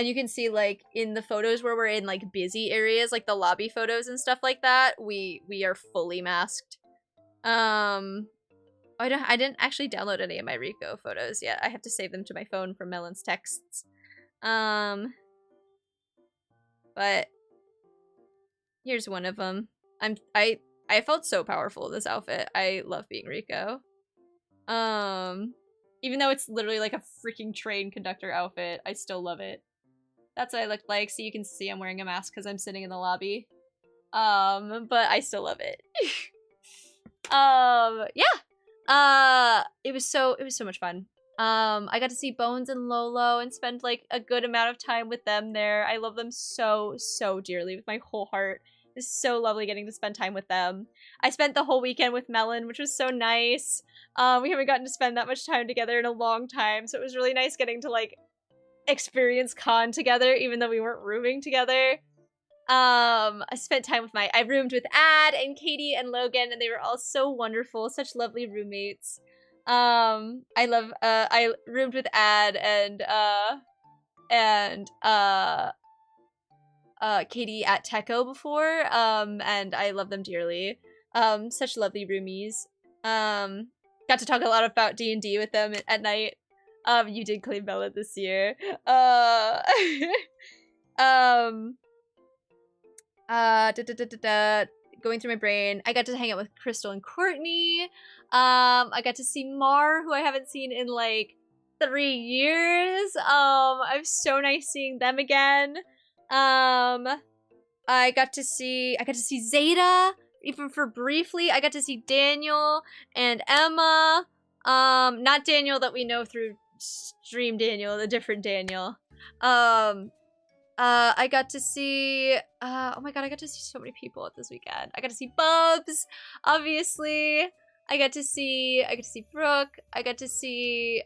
you can see, like, in the photos where we're in, like, busy areas, like the lobby photos and stuff like that, we are fully masked. I didn't actually download any of my Rico photos yet. I have to save them to my phone from Melon's texts. But here's one of them. I felt so powerful in this outfit. I love being Rico. Even though it's literally like a freaking train conductor outfit, I still love it. That's what I look like, so you can see I'm wearing a mask because I'm sitting in the lobby. But I still love it. Yeah. It was so much fun. I got to see Bones and Lolo and spend like a good amount of time with them there. I love them so dearly with my whole heart. It was so lovely getting to spend time with them. I spent the whole weekend with Melon, which was so nice. We haven't gotten to spend that much time together in a long time, so it was really nice getting to like experience con together, even though we weren't rooming together. I spent time with I roomed with Ad and Katie and Logan, and they were all so wonderful, such lovely roommates. I roomed with Ad and Katie at Techo before, and I love them dearly. Such lovely roomies. Got to talk a lot about D&D with them at night. You did claim Bella this year. Going through my brain, I got to hang out with Crystal and Courtney. I got to see Mar, who I haven't seen in like 3 years. I'm so nice seeing them again. I got to see Zeta, even for briefly. I got to see Daniel and Emma. Not Daniel that we know through stream Daniel, the different Daniel. I got to see, oh my god, I got to see so many people at this weekend. I got to see Bubs, obviously. I got to see Brooke. I got to see,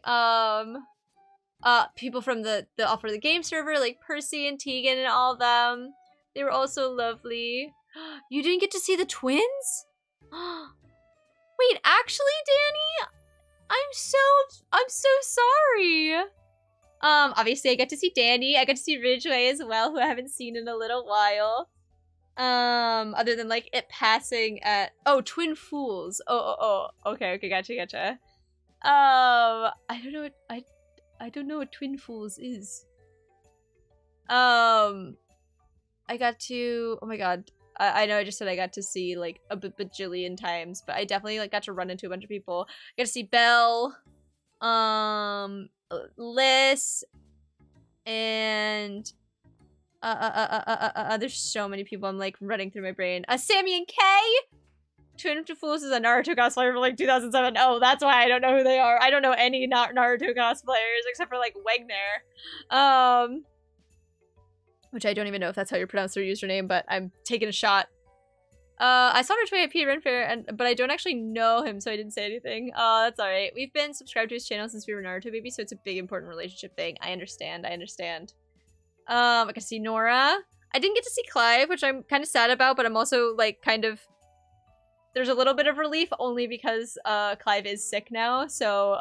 people from the Offer the Game server, like Percy and Tegan and all of them. They were also lovely. You didn't get to see the twins? Wait, actually, Danny? I'm so sorry. Obviously I got to see Danny. I got to see Ridgeway as well, who I haven't seen in a little while. Other than like it passing at Twin Fools. Okay, gotcha. I don't know what Twin Fools is. I got to, oh my god. I know I just said I got to see like a bajillion times, but I definitely like got to run into a bunch of people. I got to see Belle, Liz, and there's so many people. I'm like running through my brain. Sammy and Kay. Twin Fools is a Naruto cosplayer from like 2007. Oh, that's why I don't know who they are. I don't know any Naruto cosplayers except for like Wegner. Which I don't even know if that's how you pronounce their username, but I'm taking a shot. I saw Ridgeway at P. Renfair, but I don't actually know him, so I didn't say anything. That's alright. We've been subscribed to his channel since we were Naruto babies, so it's a big, important relationship thing. I understand. I got to see Nora. I didn't get to see Clive, which I'm kind of sad about, but I'm also, like, kind of... There's a little bit of relief, only because Clive is sick now, so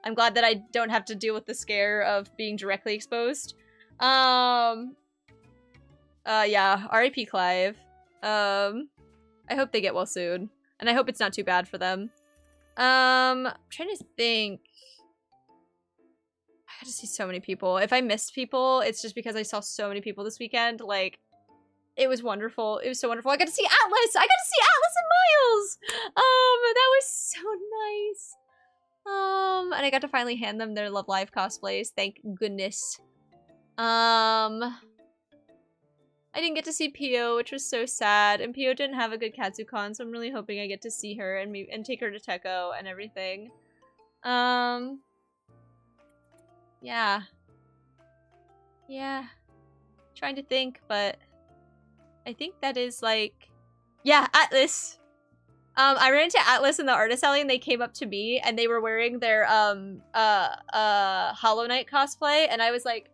I'm glad that I don't have to deal with the scare of being directly exposed. Yeah, R.I.P. Clive. I hope they get well soon. And I hope it's not too bad for them. I'm trying to think. I got to see so many people. If I missed people, it's just because I saw so many people this weekend. Like, it was wonderful. It was so wonderful. I got to see Atlas! I got to see Atlas and Miles! That was so nice. And I got to finally hand them their Love Live cosplays. Thank goodness. I didn't get to see Pio, which was so sad, and Pio didn't have a good Katsucon, so I'm really hoping I get to see her and take her to Techo and everything. Yeah. Trying to think, but I think that is like, yeah, Atlas. I ran into Atlas in the artist alley, and they came up to me, and they were wearing their Hollow Knight cosplay, and I was like,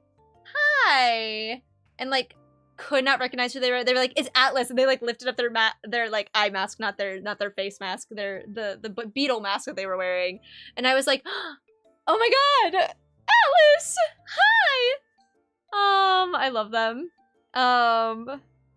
hi, and like could not recognize who they were. They were like, it's Atlas, and they like lifted up their like eye mask, not their face mask, the beetle mask that they were wearing, and I was like, oh my god, Atlas, hi. I love them.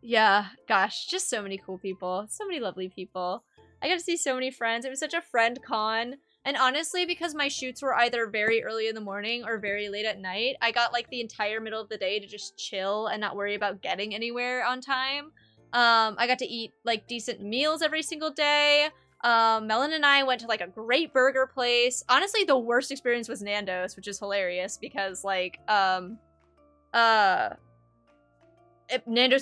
Yeah, gosh, just so many cool people, so many lovely people. I got to see so many friends. It was such a friend con. And honestly, because my shoots were either very early in the morning or very late at night, I got like the entire middle of the day to just chill and not worry about getting anywhere on time. I got to eat like decent meals every single day. Melon and I went to like a great burger place. Honestly, the worst experience was Nando's, which is hilarious because like, Nando's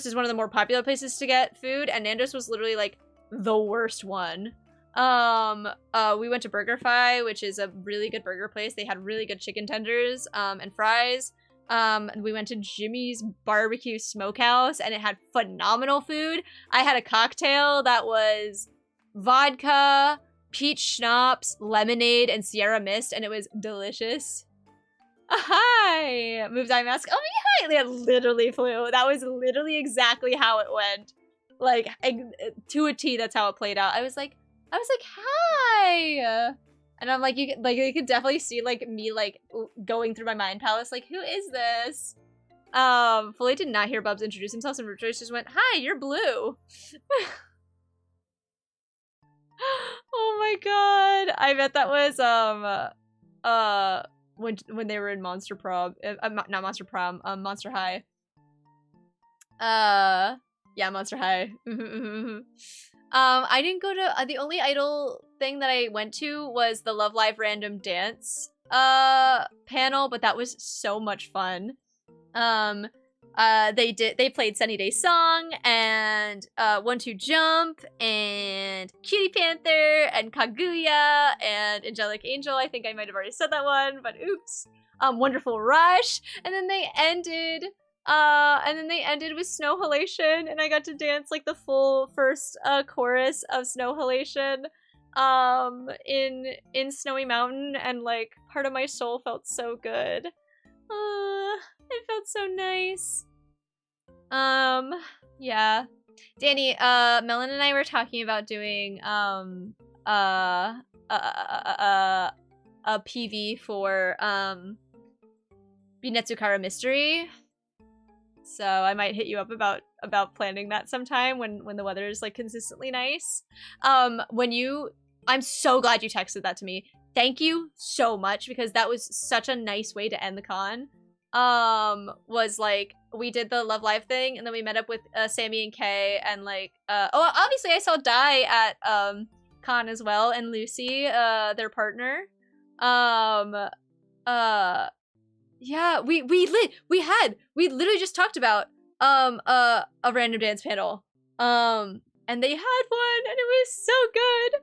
is one of the more popular places to get food, and Nando's was literally like the worst one. We went to BurgerFi, which is a really good burger place. They had really good chicken tenders, and fries. And we went to Jimmy's Barbecue Smokehouse, and it had phenomenal food. I had a cocktail that was vodka, peach schnapps, lemonade, and Sierra Mist, and it was delicious. Hi! Moves eye mask. Oh, hi! They literally flew. That was literally exactly how it went. Like, to a T, that's how it played out. I was like, hi! And I'm like, you could definitely see, like, me, like, going through my mind palace, like, who is this? Fully did not hear Bubs introduce himself, and Rejoice just went, hi, you're blue. Oh my god. I bet that was, when they were in Monster Prom. Not Monster Prom, Monster High. Yeah, Monster High. I didn't go to, the only idol thing that I went to was the Love Live Random Dance, panel, but that was so much fun. They played Sunny Day Song, and, 1-2 Jump, and Cutie Panther, and Kaguya, and Angelic Angel. I think I might have already said that one, but oops. Wonderful Rush, and then they ended with Snow Halation, and I got to dance like the full first chorus of Snow Halation in Snowy Mountain, and like part of my soul felt so good. It felt so nice. Yeah. Danny, Melon and I were talking about doing a PV for Binetsukara Mystery. So I might hit you up about planning that sometime when the weather is like consistently nice. I'm so glad you texted that to me. Thank you so much, because that was such a nice way to end the con. Was like, we did the Love Live thing, and then we met up with Sammy and Kay, and like obviously I saw Dai at con as well, and Lucy, their partner. Yeah, we literally just talked about a random dance panel. And they had one, and it was so good.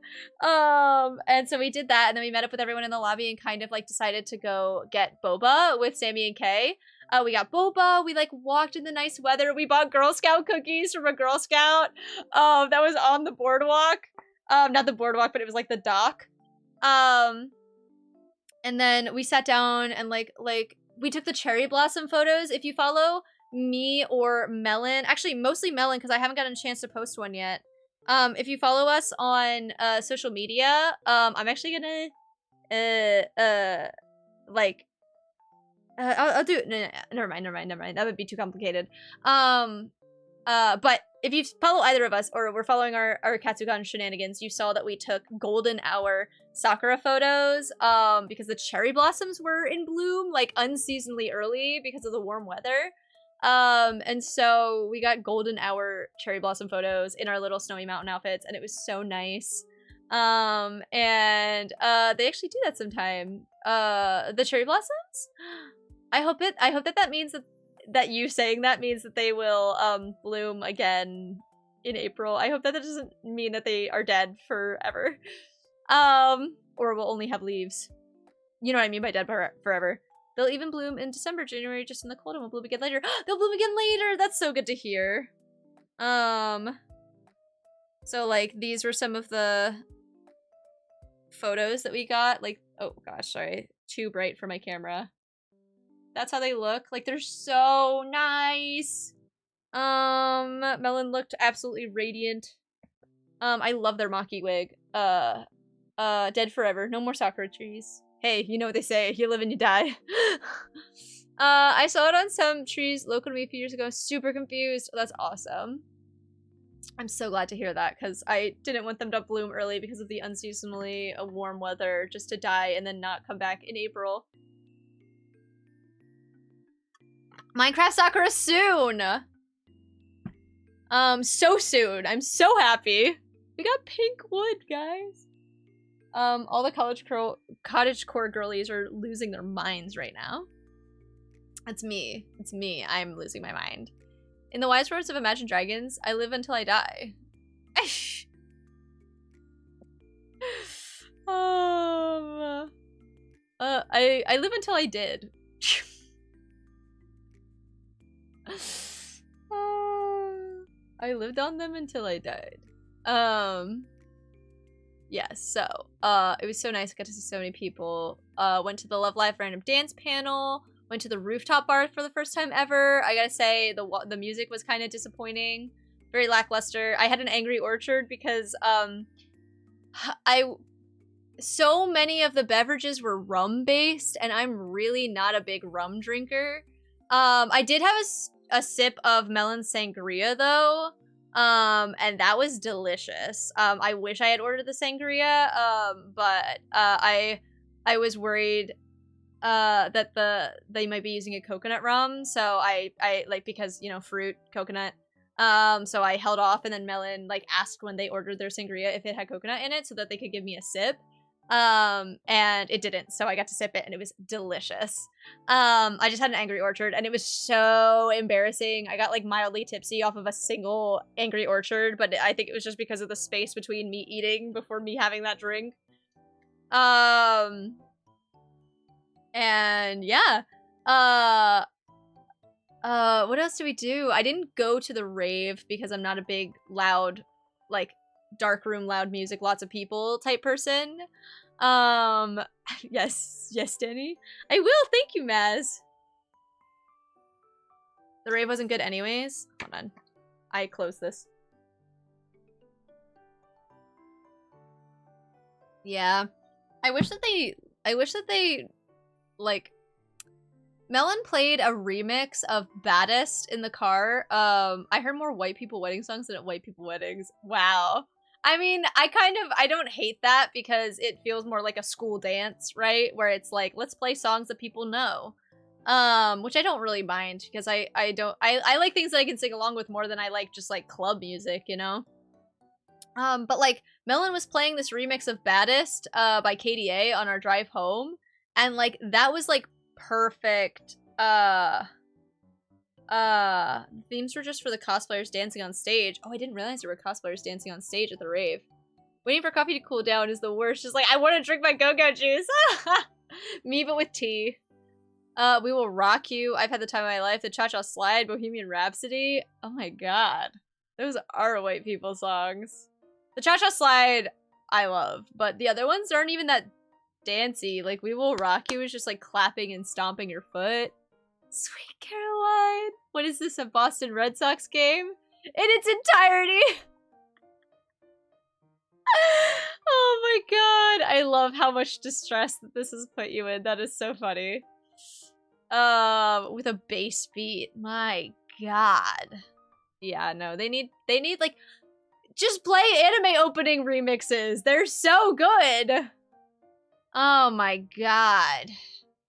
And so we did that, and then we met up with everyone in the lobby and kind of like decided to go get boba with Sammy and Kay. We got boba, we like walked in the nice weather, we bought Girl Scout cookies from a Girl Scout that was on the boardwalk. Not the boardwalk, but it was like the dock. And then we sat down and like we took the cherry blossom photos. If you follow me or Melon, actually mostly Melon, because I haven't gotten a chance to post one yet. If you follow us on social media, I'm actually gonna I'll do it. No, never mind. That would be too complicated. But if you follow either of us, or we're following our Katsucon shenanigans, you saw that we took golden hour Sakura photos, because the cherry blossoms were in bloom, like unseasonably early because of the warm weather. And so we got golden hour cherry blossom photos in our little Snowy Mountain outfits, and it was so nice. And they actually do that sometime. The cherry blossoms? I hope that means that you saying that means that they will bloom again in April. I hope that doesn't mean that they are dead forever. Or will only have leaves. You know what I mean by dead forever. They'll even bloom in December, January, just in the cold, and will bloom again later. They'll bloom again later! That's so good to hear. So, like, these were some of the photos that we got. Like, oh gosh, sorry. Too bright for my camera. That's how they look. Like, they're so nice. Melon looked absolutely radiant. I love their Maki wig. Dead forever. No more Sakura trees. Hey, you know what they say. You live and you die. I saw it on some trees local to me a few years ago. Super confused. Oh, that's awesome. I'm so glad to hear that, because I didn't want them to bloom early because of the unseasonably warm weather, just to die and then not come back in April. Minecraft Sakura soon! So soon. I'm so happy. We got pink wood, guys. All the cottagecore girlies are losing their minds right now. That's me. It's me. I'm losing my mind. In the wise words of Imagine Dragons, I live until I die. I live until I did. I lived on them until I died. Yes, so, it was so nice. I got to see so many people. Went to the Love Live random dance panel. Went to the rooftop bar for the first time ever. I gotta say, the music was kind of disappointing. Very lackluster. I had an angry orchard because, so many of the beverages were rum-based, and I'm really not a big rum drinker. I did have a sip of melon sangria, though, and that was delicious. I wish I had ordered the sangria, but I was worried that they might be using a coconut rum, so I like, because, you know, fruit, coconut, so I held off, and then Melon, like, asked when they ordered their sangria if it had coconut in it so that they could give me a sip, and it didn't, so I got to sip it, and it was delicious. I just had an Angry Orchard, and it was so embarrassing. I got, like, mildly tipsy off of a single Angry Orchard, but I think it was just because of the space between me eating before me having that drink. And yeah, what else do we do? I didn't go to the rave because I'm not a big loud, like, dark room, loud music, lots of people type person. Yes, Danny. I will, thank you, Maz. The rave wasn't good anyways. Hold on. I closed this. Yeah. I wish that they, like, Melon played a remix of Baddest in the car. I heard more white people wedding songs than at white people weddings. Wow. I mean, I don't hate that because it feels more like a school dance, right? Where it's like, let's play songs that people know. Which I don't really mind because I like things that I can sing along with more than I like just like club music, you know? But like, Melon was playing this remix of Baddest, by KDA on our drive home. And like, that was like perfect. Themes were just for the cosplayers dancing on stage. Oh, I didn't realize there were cosplayers dancing on stage at the rave. Waiting for coffee to cool down is the worst. Just like, I want to drink my go-go juice. Me, but with tea. We Will Rock You. I've Had the Time of My Life. The Cha-Cha Slide. Bohemian Rhapsody. Oh my god. Those are white people songs. The Cha-Cha Slide, I love. But the other ones aren't even that dancey. Like, We Will Rock You is just like clapping and stomping your foot. Sweet Caroline. What is this, a Boston Red Sox game? In its entirety. Oh my god. I love how much distress that this has put you in. That is so funny. With a bass beat. My god. Yeah, no, they need like, just play anime opening remixes. They're so good. Oh my god.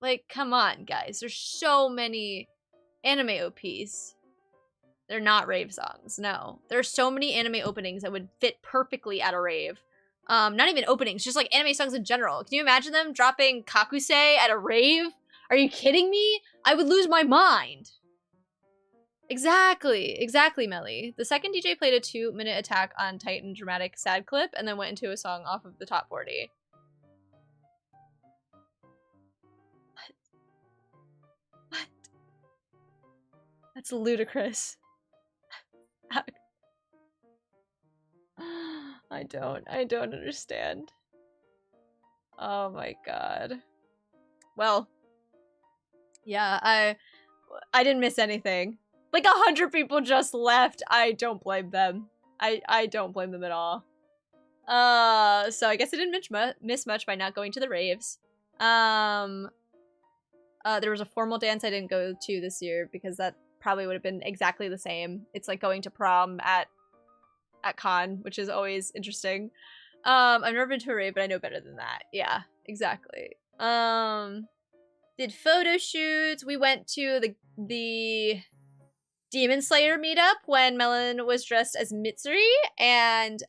Like, come on, guys. There's so many anime OPs. They're not rave songs, no. There's so many anime openings that would fit perfectly at a rave. Not even openings, just like anime songs in general. Can you imagine them dropping Kakusei at a rave? Are you kidding me? I would lose my mind. Exactly, Melly. The second DJ played a 2-minute attack on Titan dramatic sad clip and then went into a song off of the top 40. What? That's ludicrous. I don't understand. Oh my god. Well, yeah, I didn't miss anything. Like 100 people just left. I don't blame them. I don't blame them at all. So I guess I didn't miss much by not going to the raves. There was a formal dance I didn't go to this year because that probably would have been exactly the same. It's like going to prom at at con, which is always interesting. I've never been to a rave, but I know better than that. Yeah, exactly. Did photo shoots. We went to the Demon Slayer meetup when Melon was dressed as Mitsuri, and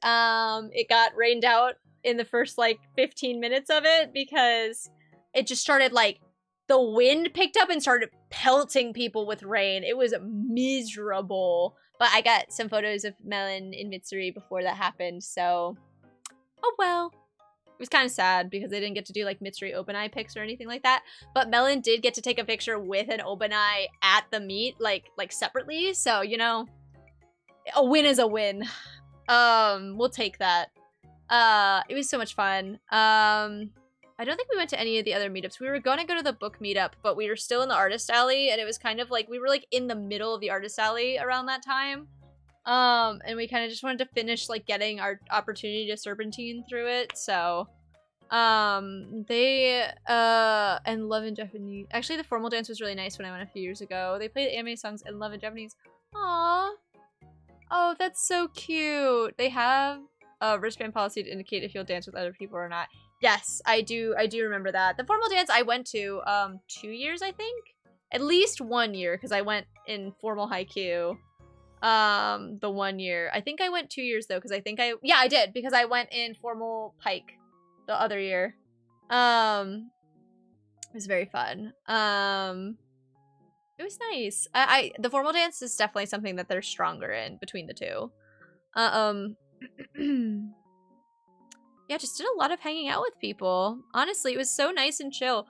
it got rained out in the first like 15 minutes of it because it just started like the wind picked up and started pelting people with rain. It was miserable. But I got some photos of Melon and Mitsuri before that happened, so oh well. It was kind of sad because they didn't get to do like Mitsuri open eye pics or anything like that. But Melon did get to take a picture with an open eye at the meet, like separately. So, you know, a win is a win. We'll take that. It was so much fun. I don't think we went to any of the other meetups. We were going to go to the book meetup, but we were still in the artist alley, and it was kind of like we were like in the middle of the artist alley around that time. And we kind of just wanted to finish like getting our opportunity to serpentine through it. So, they and Love in Japanese. Actually, the formal dance was really nice when I went a few years ago. They played anime songs and Love in Japanese. Aww. Oh, that's so cute. They have a wristband policy to indicate if you'll dance with other people or not. Yes, I do remember that. The formal dance I went to 2 years, I think. At least 1 year, because I went in formal haiku. The 1 year. I think I went 2 years though, because I did, because I went in formal pike the other year. It was very fun. It was nice. The formal dance is definitely something that they're stronger in between the two. Yeah, just did a lot of hanging out with people. Honestly, it was so nice and chill.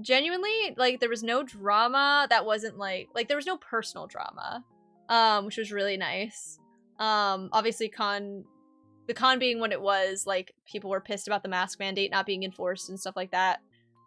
Genuinely, like, there was no drama that wasn't like there was no personal drama, which was really nice. Obviously, the con being what it was, like, people were pissed about the mask mandate not being enforced and stuff like that.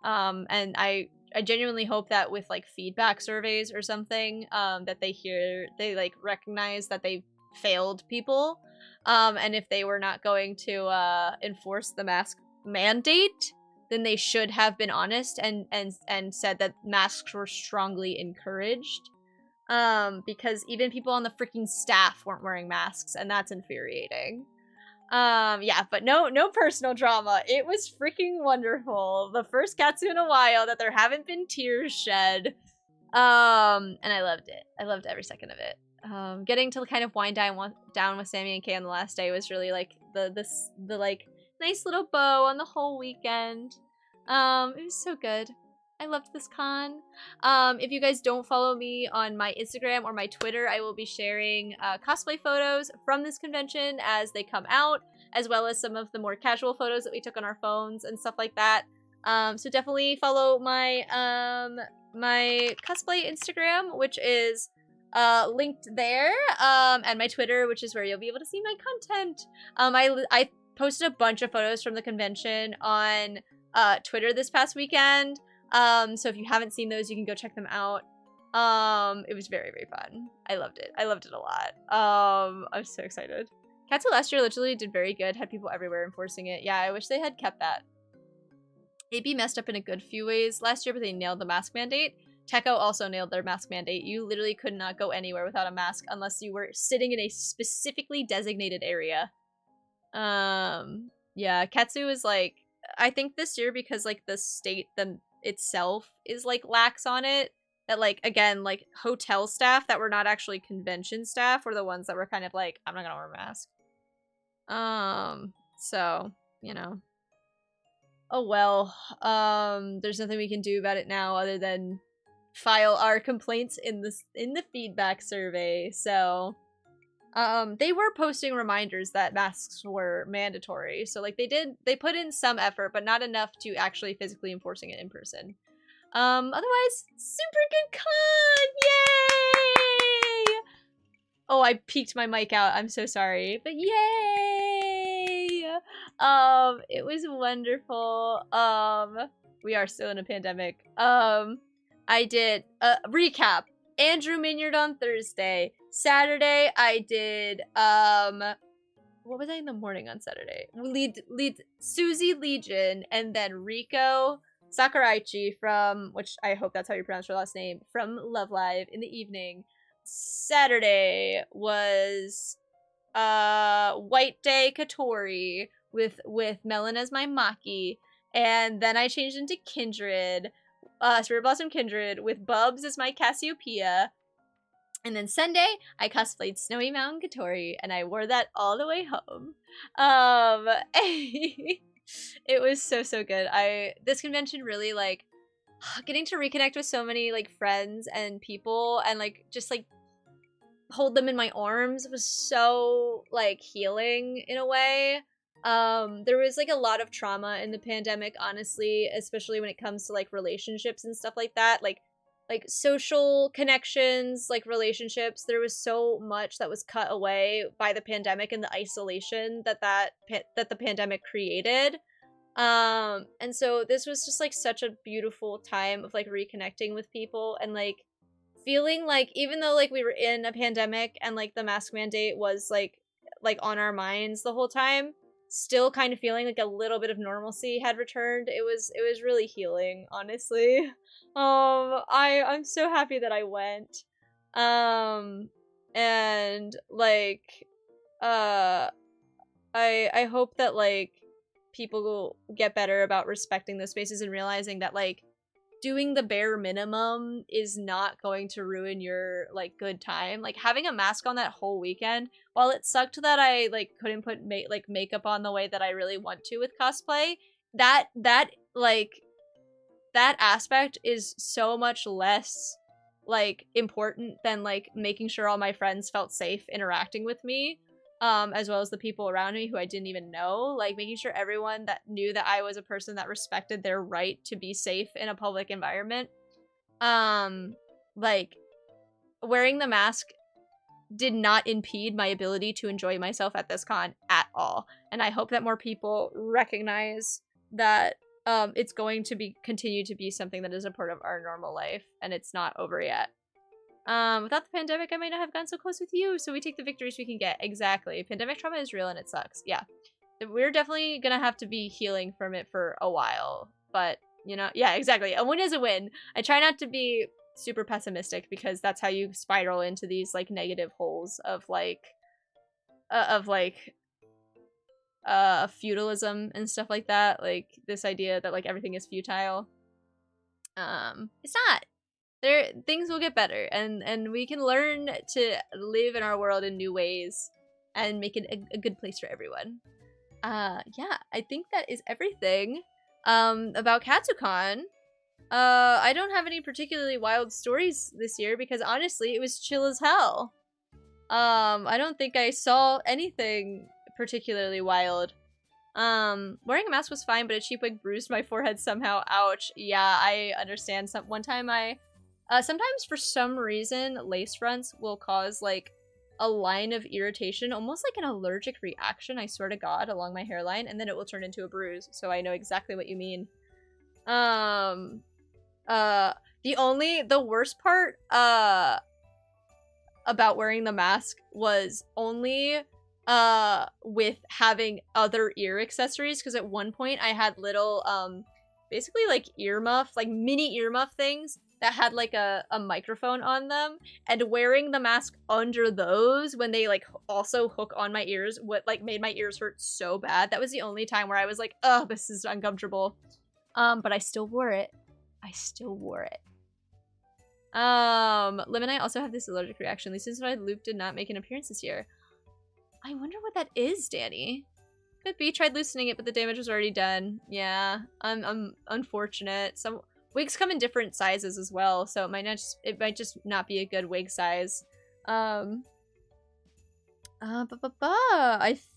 And I genuinely hope that with, like, feedback surveys or something, that they, like, recognize that they failed people. And if they were not going to enforce the mask mandate, then they should have been honest and said that masks were strongly encouraged. Because even people on the freaking staff weren't wearing masks, and that's infuriating. Yeah, but no personal drama. It was freaking wonderful. The first Katsu in a while that there haven't been tears shed. And I loved it. I loved every second of it. Getting to kind of wind down with Sammy and Kay on the last day was really like the like nice little bow on the whole weekend. It was so good. I loved this con. If you guys don't follow me on my Instagram or my Twitter, I will be sharing cosplay photos from this convention as they come out, as well as some of the more casual photos that we took on our phones and stuff like that. So definitely follow my my cosplay Instagram, which is linked there, and my Twitter, which is where you'll be able to see my content. I posted a bunch of photos from the convention on Twitter this past weekend. So if you haven't seen those, you can go check them out. It was very, very fun. I loved it. I loved it a lot. I'm so excited. Katsu last year literally did very good. Had people everywhere enforcing it. Yeah, I wish they had kept that. AB messed up in a good few ways last year, but they nailed the mask mandate. Techo also nailed their mask mandate. You literally could not go anywhere without a mask unless you were sitting in a specifically designated area. Yeah, Katsu is like, I think this year, because like the state itself is like lax on it, that like, again, like hotel staff that were not actually convention staff were the ones that were kind of like, I'm not gonna wear a mask. So, you know. Oh well, there's nothing we can do about it now other than file our complaints in the feedback survey. So they were posting reminders that masks were mandatory, so like they put in some effort, but not enough to actually physically enforcing it in person. Otherwise, super good con! Yay! Oh, I peeked my mic out, I'm so sorry, but yay! It was wonderful. We are still in a pandemic. I did a recap. Andrew Minyard on Thursday. Saturday, I did, what was I in the morning on Saturday? Lead Susie Legion, and then Riko Sakuraichi from, which I hope that's how you pronounce her last name, from Love Live in the evening. Saturday was White Day Katori with Melon as my Maki, and then I changed into Kindred, Spirit Blossom Kindred with Bubs as my Cassiopeia. And then Sunday, I cosplayed Snowy Mountain Katori, and I wore that all the way home. It was so good. This convention really, like, getting to reconnect with so many, like, friends and people, and, like, just, like, hold them in my arms was so, like, healing in a way. There was, like, a lot of trauma in the pandemic, honestly, especially when it comes to, like, relationships and stuff like that. Like social connections, like relationships, there was so much that was cut away by the pandemic and the isolation that the pandemic created. And so this was just like such a beautiful time of like reconnecting with people and like feeling like, even though like we were in a pandemic and like the mask mandate was like on our minds the whole time, still kind of feeling like a little bit of normalcy had returned. It was really healing, honestly. I'm so happy that I went. And like I hope that like people will get better about respecting those spaces and realizing that like doing the bare minimum is not going to ruin your like good time. Like having a mask on that whole weekend, while it sucked that I like couldn't put makeup on the way that I really want to with cosplay, that aspect is so much less like important than like making sure all my friends felt safe interacting with me, as well as the people around me who I didn't even know. Like making sure everyone that knew that I was a person that respected their right to be safe in a public environment. Like wearing the mask did not impede my ability to enjoy myself at this con at all. And I hope that more people recognize that it's going to continue to be something that is a part of our normal life, and it's not over yet. Without the pandemic, I might not have gone so close with you, so we take the victories we can get. Exactly. Pandemic trauma is real and it sucks. Yeah. We're definitely gonna have to be healing from it for a while, but, you know, yeah, exactly. A win is a win. I try not to be super pessimistic because that's how you spiral into these, like, negative holes of, like, feudalism and stuff like that. Like this idea that like everything is futile. It's not. Things will get better, and we can learn to live in our world in new ways and make it a good place for everyone. Yeah, I think that is everything about Katsucon. I don't have any particularly wild stories this year because honestly it was chill as hell. I don't think I saw anything particularly wild. Wearing a mask was fine, but a cheap wig bruised my forehead somehow. Ouch. Yeah, I understand. One time sometimes for some reason, lace fronts will cause like a line of irritation, almost like an allergic reaction, I swear to God, along my hairline, and then it will turn into a bruise. So I know exactly what you mean. The worst part, about wearing the mask was only with having other ear accessories, because at one point I had little basically like earmuff, like mini earmuff things that had like a microphone on them, and wearing the mask under those when they like also hook on my ears, what like made my ears hurt so bad. That was the only time where I was like, oh, this is uncomfortable. But I still wore it. Lim and I also have this allergic reaction. This is why Loop did not make an appearance this year. I wonder what that is, Danny. Could be. Tried loosening it, but the damage was already done. Yeah, I'm unfortunate. Some wigs come in different sizes as well, so it might just not be a good wig size. I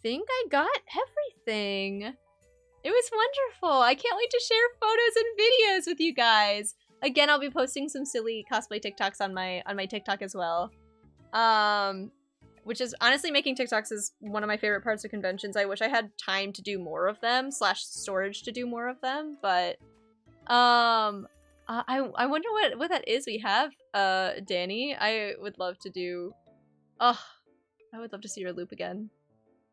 think I got everything. It was wonderful. I can't wait to share photos and videos with you guys. Again, I'll be posting some silly cosplay TikToks on my TikTok as well. Which is honestly, making TikToks is one of my favorite parts of conventions. I wish I had time to do more of them, / storage to do more of them, but I wonder what that is we have, Danny. I would love to do. Oh, I would love to see your Loop again.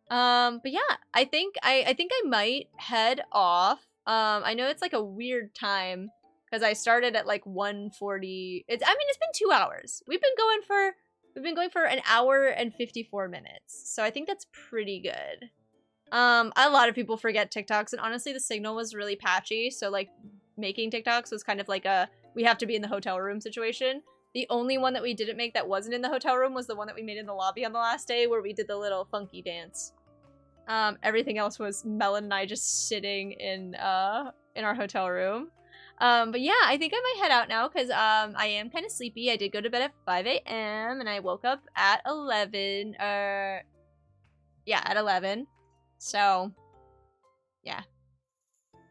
But yeah, I think I might head off. I know it's like a weird time because I started at like 1:40. It's been 2 hours. We've been going for We've been going for an hour and 54 minutes. So I think that's pretty good. A lot of people forget TikToks, and honestly, the signal was really patchy. So like making TikToks was kind of like a, we have to be in the hotel room situation. The only one that we didn't make that wasn't in the hotel room was the one that we made in the lobby on the last day where we did the little funky dance. Everything else was Melon and I just sitting in our hotel room. But yeah, I think I might head out now because I am kind of sleepy. I did go to bed at 5 a.m. and I woke up at 11. Yeah, at 11. So, yeah.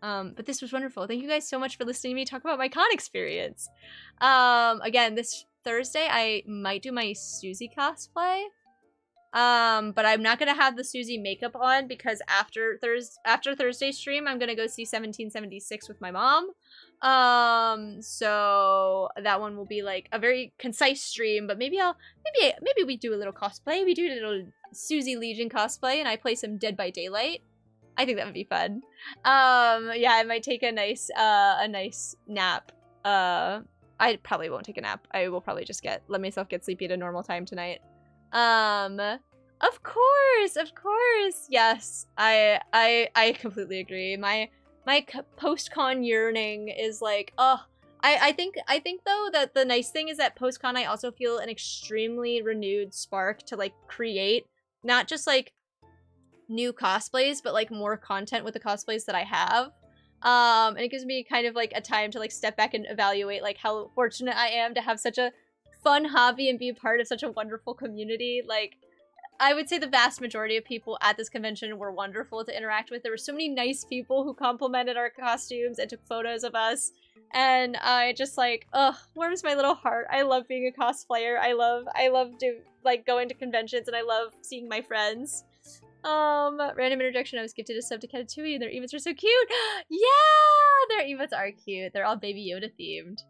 But this was wonderful. Thank you guys so much for listening to me talk about my con experience. Again, this Thursday I might do my Susie cosplay. But I'm not gonna have the Susie makeup on because after Thursday's stream, I'm gonna go see 1776 with my mom. So that one will be like a very concise stream, but maybe we do a little cosplay. We do a little Susie Legion cosplay and I play some Dead by Daylight. I think that would be fun. Yeah, I might take a nice nap. I probably won't take a nap. I will probably just let myself get sleepy at a normal time tonight. Of course. Yes, I completely agree. My post-con yearning is like, oh, I think though that the nice thing is that post-con I also feel an extremely renewed spark to like create not just like new cosplays, but like more content with the cosplays that I have. And it gives me kind of like a time to like step back and evaluate like how fortunate I am to have such a fun hobby and be a part of such a wonderful community. Like, I would say the vast majority of people at this convention were wonderful to interact with. There were so many nice people who complimented our costumes and took photos of us. And I just like, warms my little heart. I love being a cosplayer. I love going to conventions and I love seeing my friends. Random interjection, I was gifted a sub to Katsucon. Their emotes are so cute. Yeah, their emotes are cute. They're all Baby Yoda themed.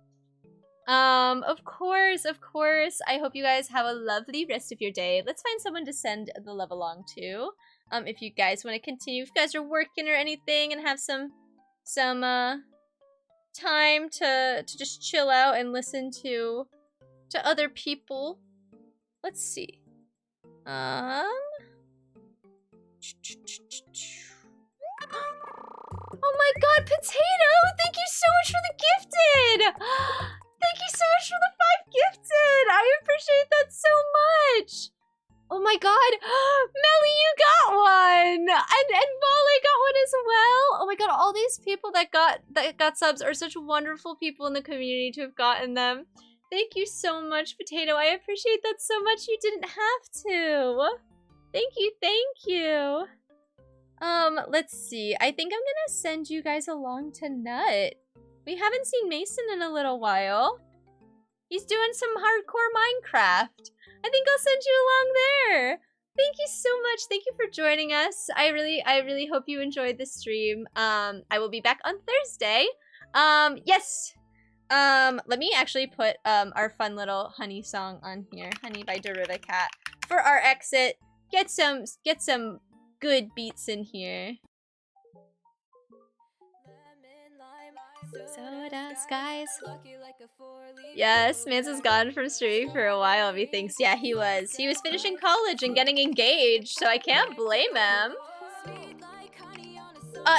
Of course. I hope you guys have a lovely rest of your day. Let's find someone to send the love along to. If you guys want to continue, if you guys are working or anything and have some time to just chill out and listen to other people. Let's see. Oh my god, Potato! Thank you so much for the gifted! Thank you so much for the 5 gifted! I appreciate that so much! Oh my god! Melly, you got one! And Vale got one as well! Oh my god, all these people that got subs are such wonderful people in the community to have gotten them. Thank you so much, Potato. I appreciate that so much. You didn't have to. Thank you. Let's see. I think I'm gonna send you guys along to Nut. We haven't seen Mason in a little while. He's doing some hardcore Minecraft. I think I'll send you along there. Thank you so much. Thank you for joining us. I really hope you enjoyed the stream. I will be back on Thursday. Yes. Let me actually put our fun little Honey song on here. Honey by Deriva Cat. For our exit. Get some good beats in here. Soda skies. Yes, Mance was gone from streaming for a while, methinks. Yeah, he was. He was finishing college and getting engaged, so I can't blame him.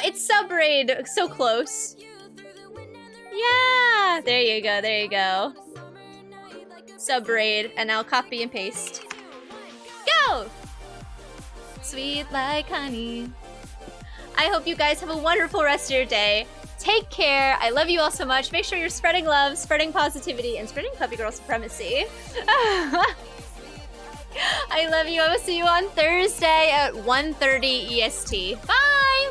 It's Subraid. So close. Yeah! There you go. Subraid, and I'll copy and paste. Go! Sweet like honey. I hope you guys have a wonderful rest of your day. Take care. I love you all so much. Make sure you're spreading love, spreading positivity, and spreading puppy girl supremacy. I love you. I will see you on Thursday at 1:30 EST. Bye!